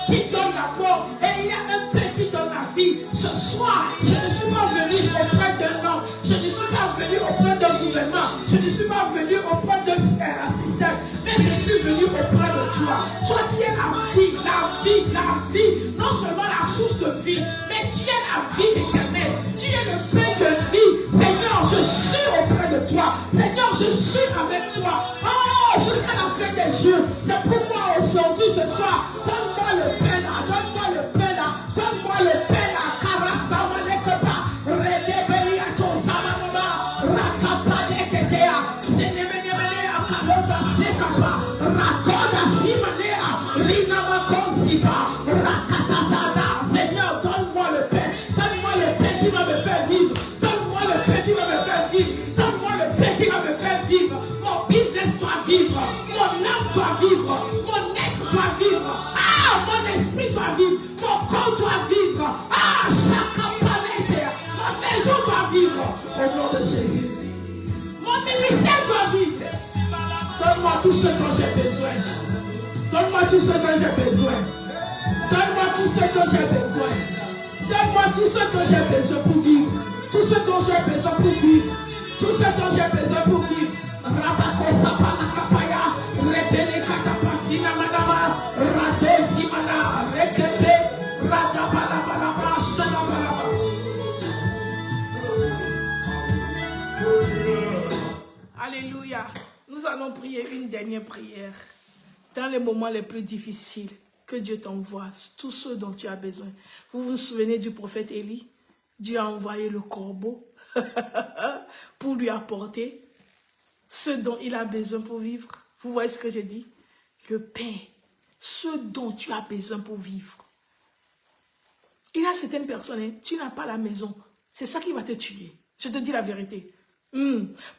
qui donne la mort et il y a un pain qui donne la vie. Ce soir, je ne suis pas venu auprès d'un homme, je ne suis pas venu auprès d'un gouvernement, je ne suis pas venu auprès d'un système, mais je suis venu auprès de toi. Toi qui es la vie, la vie, la vie, non seulement la source de vie, mais tu es la vie éternelle, tu es le pain de vie. Seigneur, je suis auprès de toi. Seigneur, je suis avec toi. Oh, jusqu'à la fin des jours. C'est pourquoi aujourd'hui, ce soir, donne-moi le pain là, donne-moi le pain là, donne-moi le pain là. Seigneur, donne-moi le pain. Donne-moi le pain qui va me faire vivre. Donne-moi le pain qui va me faire vivre. Donne-moi le pain qui va me faire vivre. Mon business doit vivre. Mon âme doit vivre. Mon être doit vivre. Ah, mon esprit doit vivre. Mon corps doit vivre. Ah, chaque planète. Ma maison doit vivre. Au nom de Jésus. Mon ministère doit vivre. Donne-moi tout ce dont j'ai besoin. Donne-moi tout ce dont j'ai besoin. Donne-moi tout ce dont j'ai besoin. Donne-moi tout ce dont j'ai besoin pour vivre. Tout ce dont j'ai besoin pour vivre. Tout ce dont j'ai besoin pour vivre. Rabako Sapana Kapaya. Rebele Katapasina Manama. Rade Simana. Rekepe. Radabalabalaba. Shadabalaba. Alléluia. Nous allons prier une dernière prière. Dans les moments les plus difficiles, que Dieu t'envoie tout ce dont tu as besoin. Vous vous souvenez du prophète Élie? Dieu a envoyé le corbeau pour lui apporter ce dont il a besoin pour vivre. Vous voyez ce que je dis? Le pain, ce dont tu as besoin pour vivre. Il y a certaines personnes, hein, tu n'as pas la maison. C'est ça qui va te tuer. Je te dis la vérité.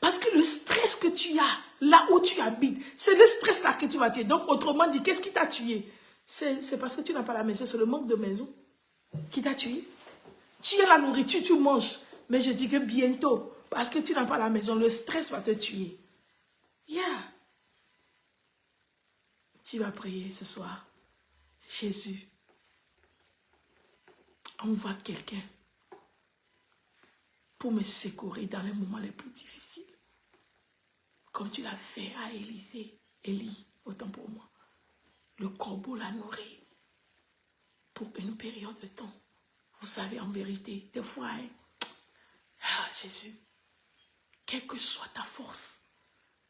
Parce que le stress que tu as là où tu habites, c'est le stress là que tu vas tuer. Donc autrement dit, qu'est-ce qui t'a tué? C'est parce que tu n'as pas la maison, c'est le manque de maison qui t'a tué. Tu as la nourriture, tu manges, mais je dis que bientôt, parce que tu n'as pas la maison, le stress va te tuer. Tu vas prier ce soir. Jésus, envoie quelqu'un pour me secourir dans les moments les plus difficiles. Comme tu l'as fait à Élie, autant pour moi. Le corbeau l'a nourri pour une période de temps. Vous savez, en vérité, des fois, Jésus, quelle que soit ta force,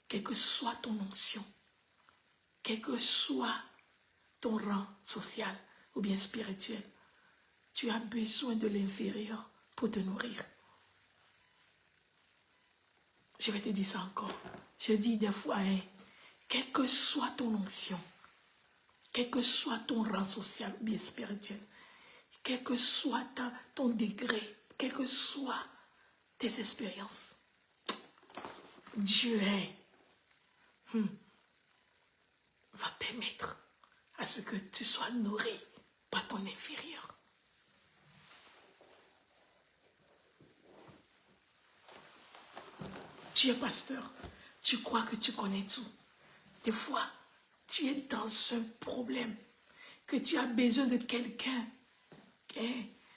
quelle que soit ton onction, quel que soit ton rang social ou bien spirituel, tu as besoin de l'inférieur pour te nourrir. Je vais te dire ça encore. Je dis des fois, quelle que soit ton onction, quel que soit ton rang social ou bien spirituel, quel que soit ton degré, quelles que soient tes expériences, Dieu va permettre à ce que tu sois nourri par ton inférieur. Tu es pasteur, tu crois que tu connais tout. Des fois, tu es dans un problème, que tu as besoin de quelqu'un.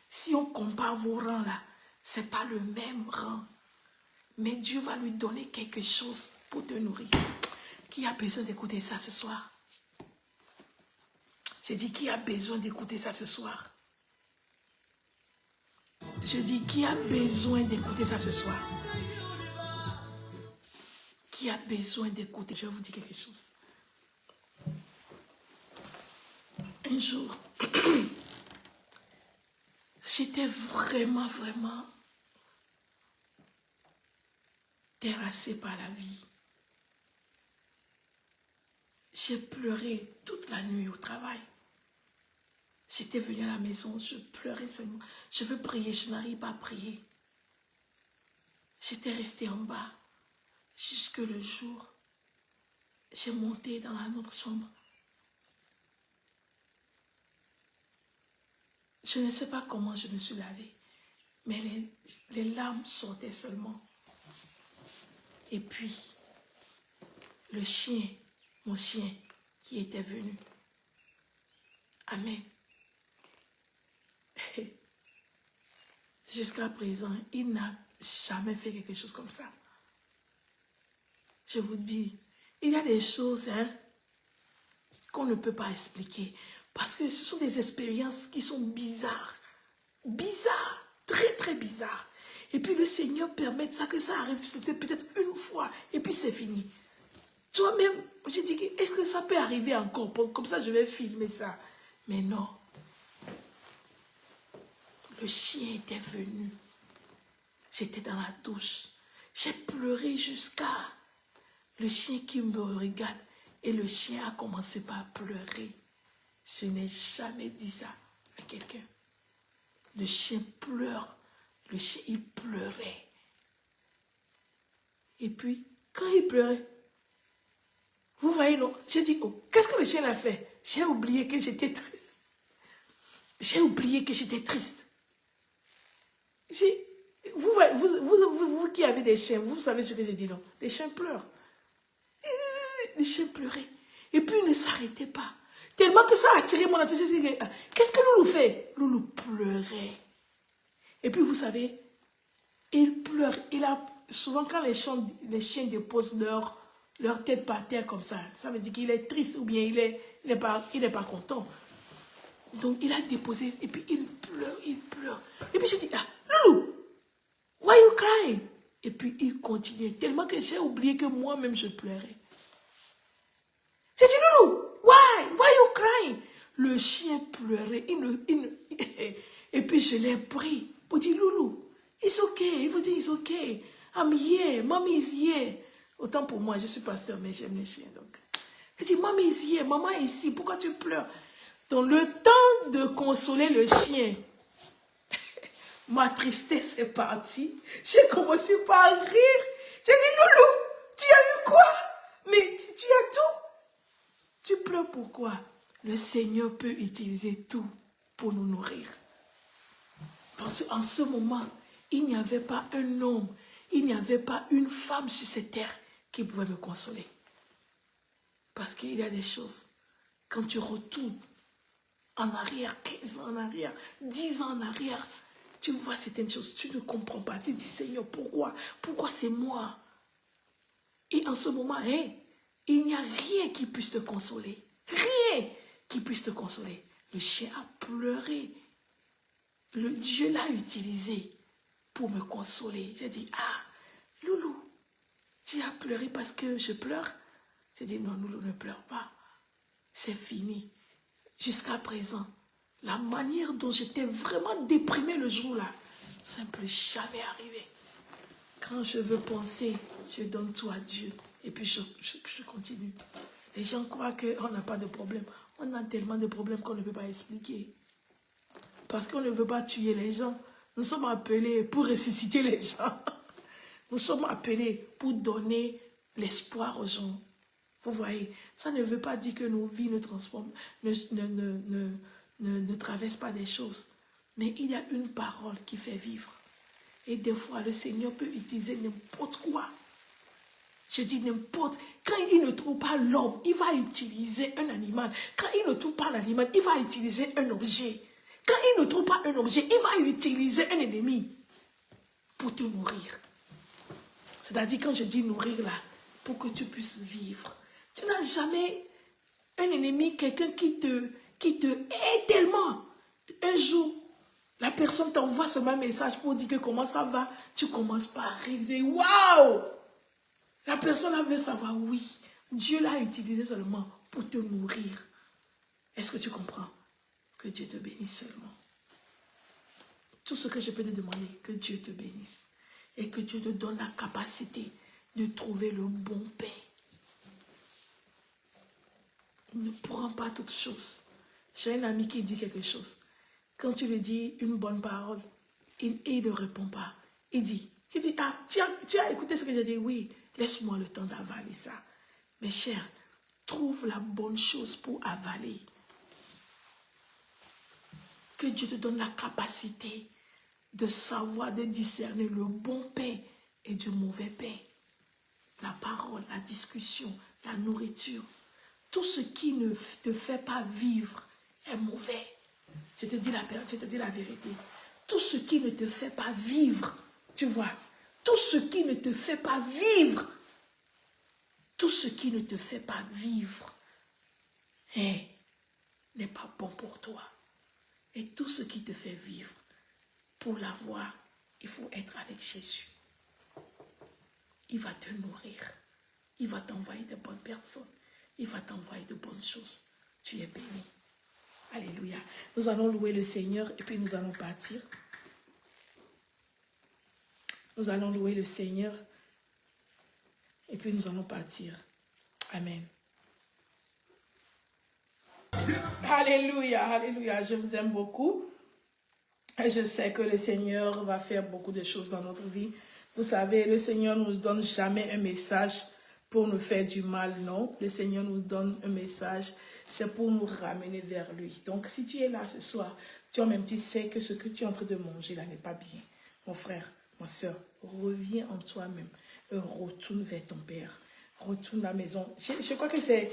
Si on compare vos rangs là, ce n'est pas le même rang. Mais Dieu va lui donner quelque chose pour te nourrir. Qui a besoin d'écouter ça ce soir? Je dis, qui a besoin d'écouter ça ce soir? Je dis, qui a besoin d'écouter ça ce soir? qui a besoin d'écouter. Je vais vous dire quelque chose. Un jour, j'étais vraiment terrassée par la vie. J'ai pleuré toute la nuit au travail. J'étais venue à la maison, je pleurais seulement. Je veux prier, je n'arrive pas à prier. J'étais restée en bas jusque le jour. J'ai monté dans notre chambre. Je ne sais pas comment je me suis lavée, mais les larmes sortaient seulement. Et puis, le chien, mon chien, qui était venu. Amen. Jusqu'à présent, il n'a jamais fait quelque chose comme ça. Je vous dis, il y a des choses qu'on ne peut pas expliquer. Parce que ce sont des expériences qui sont bizarres. Bizarres, très bizarres. Et puis le Seigneur permet ça, que ça arrive, c'était peut-être une fois, et puis c'est fini. Toi-même, j'ai dit, est-ce que ça peut arriver encore? Comme ça, je vais filmer ça. Mais non. Le chien était venu. J'étais dans la douche. J'ai pleuré jusqu'à le chien qui me regarde. Et le chien a commencé par pleurer. Je n'ai jamais dit ça à quelqu'un. Le chien pleure. Le chien, il pleurait. Et puis, quand il pleurait, vous voyez, non? J'ai dit, oh, qu'est-ce que le chien a fait? J'ai oublié que j'étais triste. J'ai oublié que j'étais triste. Vous qui avez des chiens, vous savez ce que je dis, non? Les chiens pleurent. Les chiens pleuraient. Et puis, il ne s'arrêtait pas. Tellement que ça a attiré mon attention. Qu'est-ce que Loulou fait? Loulou pleurait. Et puis, vous savez, il pleure. Souvent, quand les chiens déposent leur tête par terre comme ça veut dire qu'il est triste ou bien il n'est pas content. Donc, il a déposé et puis il pleure. Et puis, j'ai dit, Loulou, why you crying? Et puis, il continuait. Tellement que j'ai oublié que moi-même, je pleurais. J'ai dit, Loulou, why you crying? Le chien pleurait. Et puis, je l'ai pris pour dire, Loulou, it's okay. Il faut dire, it's okay. I'm here. Mommy is here. Autant pour moi, je suis pasteur, mais j'aime les chiens. Donc, j'ai dit, Mommy is here. Maman est ici. Pourquoi tu pleures? Donc, le temps de consoler le chien, ma tristesse est partie. J'ai commencé par rire. J'ai dit, Loulou, tu as eu quoi? Mais tu as tout. Tu pleures pourquoi? Le Seigneur peut utiliser tout pour nous nourrir. Parce qu'en ce moment, il n'y avait pas un homme, il n'y avait pas une femme sur cette terre qui pouvait me consoler. Parce qu'il y a des choses, quand tu retournes en arrière, 15 ans en arrière, 10 ans en arrière, tu vois certaines choses, tu ne comprends pas. Tu dis, Seigneur, pourquoi? Pourquoi c'est moi? Et en ce moment, il n'y a rien qui puisse te consoler. Rien qui puisse te consoler. Le chien a pleuré. Dieu l'a utilisé pour me consoler. J'ai dit, Loulou, tu as pleuré parce que je pleure? J'ai dit, non, Loulou, ne pleure pas. C'est fini. Jusqu'à présent, la manière dont j'étais vraiment déprimée le jour-là, ça ne peut jamais arriver. Quand je veux penser, je donne tout à Dieu. Et puis je continue. Les gens croient qu'on n'a pas de problème. On a tellement de problèmes qu'on ne peut pas expliquer. Parce qu'on ne veut pas tuer les gens. Nous sommes appelés pour ressusciter les gens. Nous sommes appelés pour donner l'espoir aux gens. Vous voyez, ça ne veut pas dire que nos vies ne transforment, ne traversent pas des choses. Mais il y a une parole qui fait vivre. Et des fois, le Seigneur peut utiliser n'importe quoi. Je dis n'importe. Quand il ne trouve pas l'homme, il va utiliser un animal. Quand il ne trouve pas l'animal, il va utiliser un objet. Quand il ne trouve pas un objet, il va utiliser un ennemi pour te nourrir. C'est-à-dire, quand je dis nourrir là, pour que tu puisses vivre. Tu n'as jamais un ennemi, quelqu'un qui te hait tellement. Un jour, la personne t'envoie ce même message pour dire que comment ça va. Tu commences par rire. Waouh! La personne veut savoir, oui, Dieu l'a utilisé seulement pour te nourrir. Est-ce que tu comprends? Que Dieu te bénisse seulement. Tout ce que je peux te demander, que Dieu te bénisse. Et que Dieu te donne la capacité de trouver le bon pain. Ne prends pas toutes choses. J'ai un ami qui dit quelque chose. Quand tu lui dis une bonne parole, il ne répond pas. Il dit, ah, tu as écouté ce que j'ai dit? Oui, laisse-moi le temps d'avaler ça. Mes chers, trouve la bonne chose pour avaler. Que Dieu te donne la capacité de savoir, de discerner le bon pain et du mauvais pain. La parole, la discussion, la nourriture. Tout ce qui ne te fait pas vivre est mauvais. Je te dis la vérité. Tout ce qui ne te fait pas vivre, tu vois, tout ce qui ne te fait pas vivre, tout ce qui ne te fait pas vivre, n'est pas bon pour toi. Et tout ce qui te fait vivre, pour l'avoir, il faut être avec Jésus. Il va te nourrir. Il va t'envoyer de bonnes personnes. Il va t'envoyer de bonnes choses. Tu es béni. Alléluia. Nous allons louer le Seigneur et puis nous allons partir. Nous allons louer le Seigneur et puis nous allons partir. Amen. Alléluia, alléluia. Je vous aime beaucoup. Et je sais que le Seigneur va faire beaucoup de choses dans notre vie. Vous savez, le Seigneur ne nous donne jamais un message pour nous faire du mal, non. Le Seigneur nous donne un message, c'est pour nous ramener vers lui. Donc, si tu es là ce soir, toi-même, tu sais que ce que tu es en train de manger là n'est pas bien. Mon frère, ma soeur, reviens en toi-même. Retourne vers ton Père. Retourne à la maison. Je crois que c'est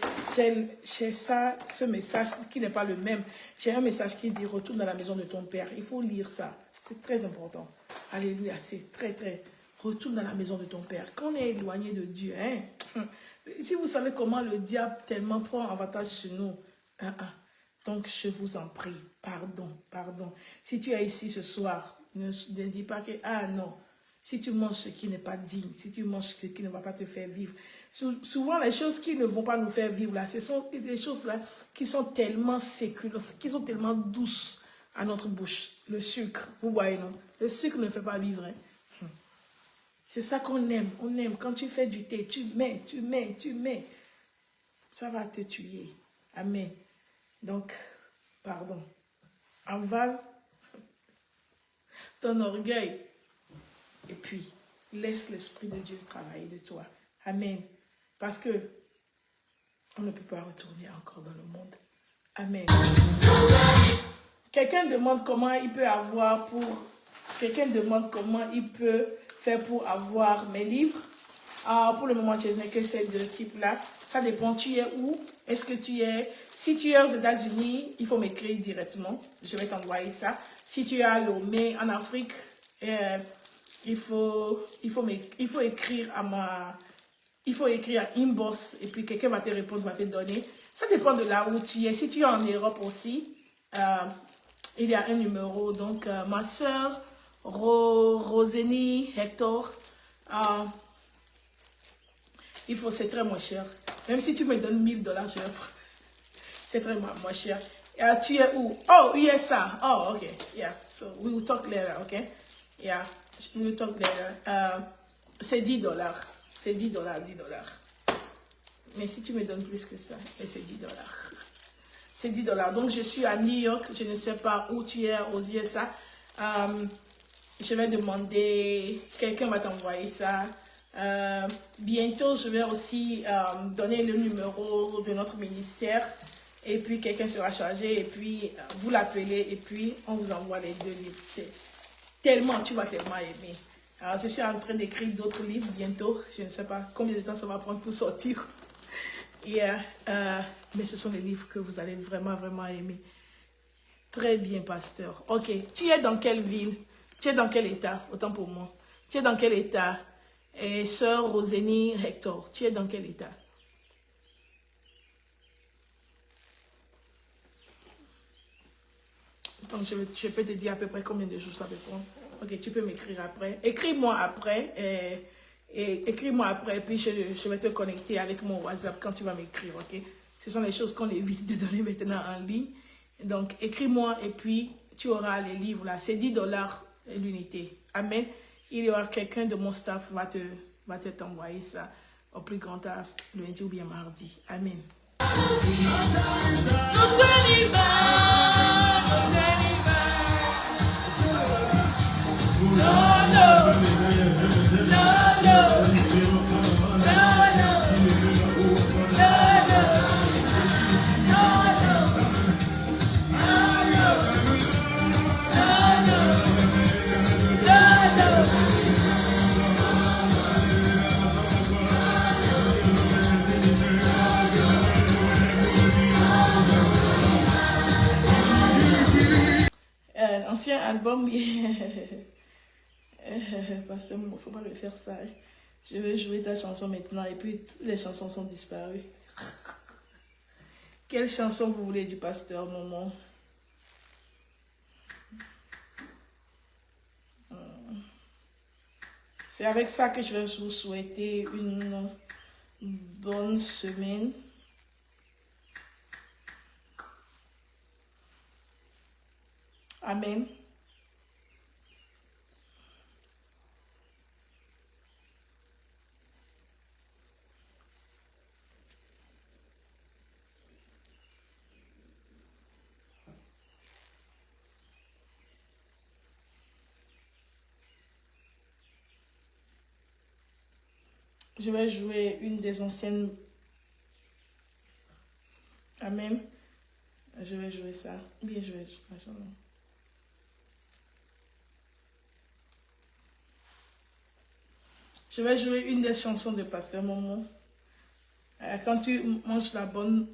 ça, ce message qui n'est pas le même. J'ai un message qui dit retourne dans la maison de ton Père. Il faut lire ça. C'est très important. Alléluia. C'est très, très. Retourne dans la maison de ton Père. Quand on est éloigné de Dieu, si vous savez comment le diable tellement prend avantage sur nous, donc je vous en prie, pardon. Si tu es ici ce soir, ne dis pas que, non. Si tu manges ce qui n'est pas digne, si tu manges ce qui ne va pas te faire vivre. Souvent, les choses qui ne vont pas nous faire vivre, là, ce sont des choses là qui sont tellement séculaires, qui sont tellement douces à notre bouche. Le sucre, vous voyez, non? Le sucre ne fait pas vivre. C'est ça qu'on aime. On aime. Quand tu fais du thé, tu mets. Ça va te tuer. Amen. Donc, pardon. Avale ton orgueil. Et puis, laisse l'Esprit de Dieu travailler de toi. Amen. Parce que on ne peut pas retourner encore dans le monde. Amen. Quelqu'un demande comment il peut avoir faire pour avoir mes livres. Pour le moment, je n'ai que ces deux types-là. Ça dépend, tu es où? Est-ce que tu es... Si tu es aux États-Unis, il faut m'écrire directement. Je vais t'envoyer ça. Si tu es à Lomé, en Afrique, il faut écrire à inbox et puis quelqu'un va te répondre, va te donner. Ça dépend de là où tu es. Si tu es en Europe aussi, il y a un numéro. Donc, ma soeur, Rosénie, Hector, c'est très moins cher. Même si tu me donnes $1000, je vais prendre. C'est très moins cher. Tu es où? Oh, USA. Oh, ok. Yeah. So, we will talk later, ok? Yeah. We will talk later. C'est $10. C'est $10. Mais si tu me donnes plus que ça, c'est $10. C'est $10. Donc, je suis à New York. Je ne sais pas où tu es aux USA. Je vais demander, quelqu'un va t'envoyer ça. Bientôt, je vais aussi donner le numéro de notre ministère. Et puis, quelqu'un sera chargé. Et puis, vous l'appelez. Et puis, on vous envoie les 2 livres. C'est tellement, tu vas tellement aimer. Alors, je suis en train d'écrire d'autres livres bientôt. Je ne sais pas combien de temps ça va prendre pour sortir. Mais ce sont les livres que vous allez vraiment, vraiment aimer. Très bien, pasteur. Ok. Tu es dans quelle ville? Tu es dans quel état? Autant pour moi. Tu es dans quel état? Et sœur Rosénie Hector, tu es dans quel état? Donc, je peux te dire à peu près combien de jours ça va prendre. Ok, tu peux m'écrire après. Écris-moi après Et écris-moi après, et puis je vais te connecter avec mon WhatsApp quand tu vas m'écrire, ok? Ce sont les choses qu'on évite de donner maintenant en ligne. Donc, écris-moi et puis tu auras les livres là. C'est 10 $ l'unité. Amen. Il y aura quelqu'un de mon staff va t'envoyer ça au plus grand tard, lundi ou bien mardi. Amen. Ancien album, parce qu'il ne faut pas le faire ça. Je vais jouer ta chanson maintenant et puis les chansons sont disparues. Quelle chanson vous voulez du pasteur Momo? C'est avec ça que je vais vous souhaiter une bonne semaine. Amen. Je vais jouer une des anciennes. Amen. Je vais jouer ça. Bien, je vais jouer ça. Je vais jouer une des chansons de Pasteur Momo. Quand tu manges la bonne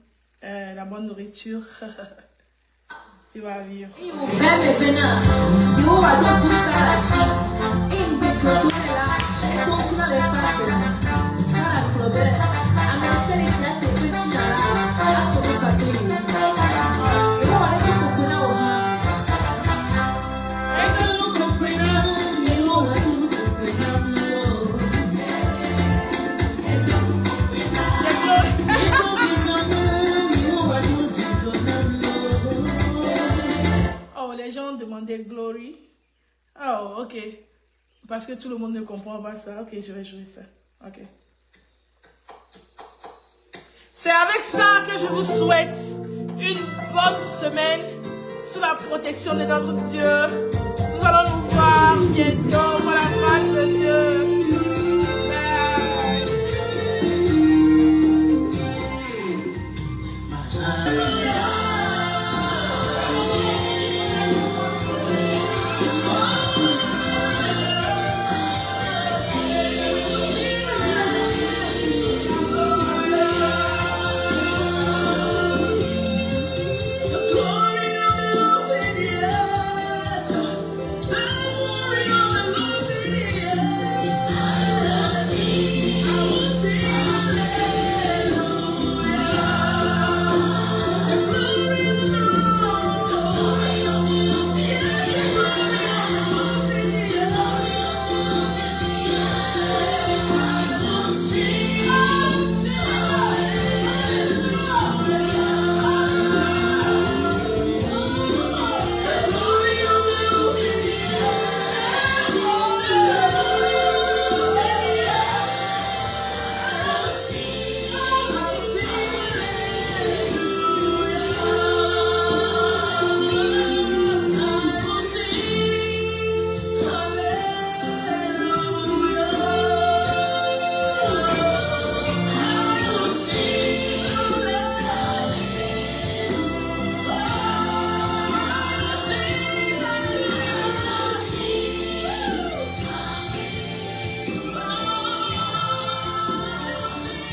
nourriture, tu vas vivre. Les gens demandaient Glory. Oh, ok. Parce que tout le monde ne comprend pas ça. Ok, je vais jouer ça. Ok. C'est avec ça que je vous souhaite une bonne semaine sous la protection de notre Dieu. Nous allons nous voir bientôt. Voilà.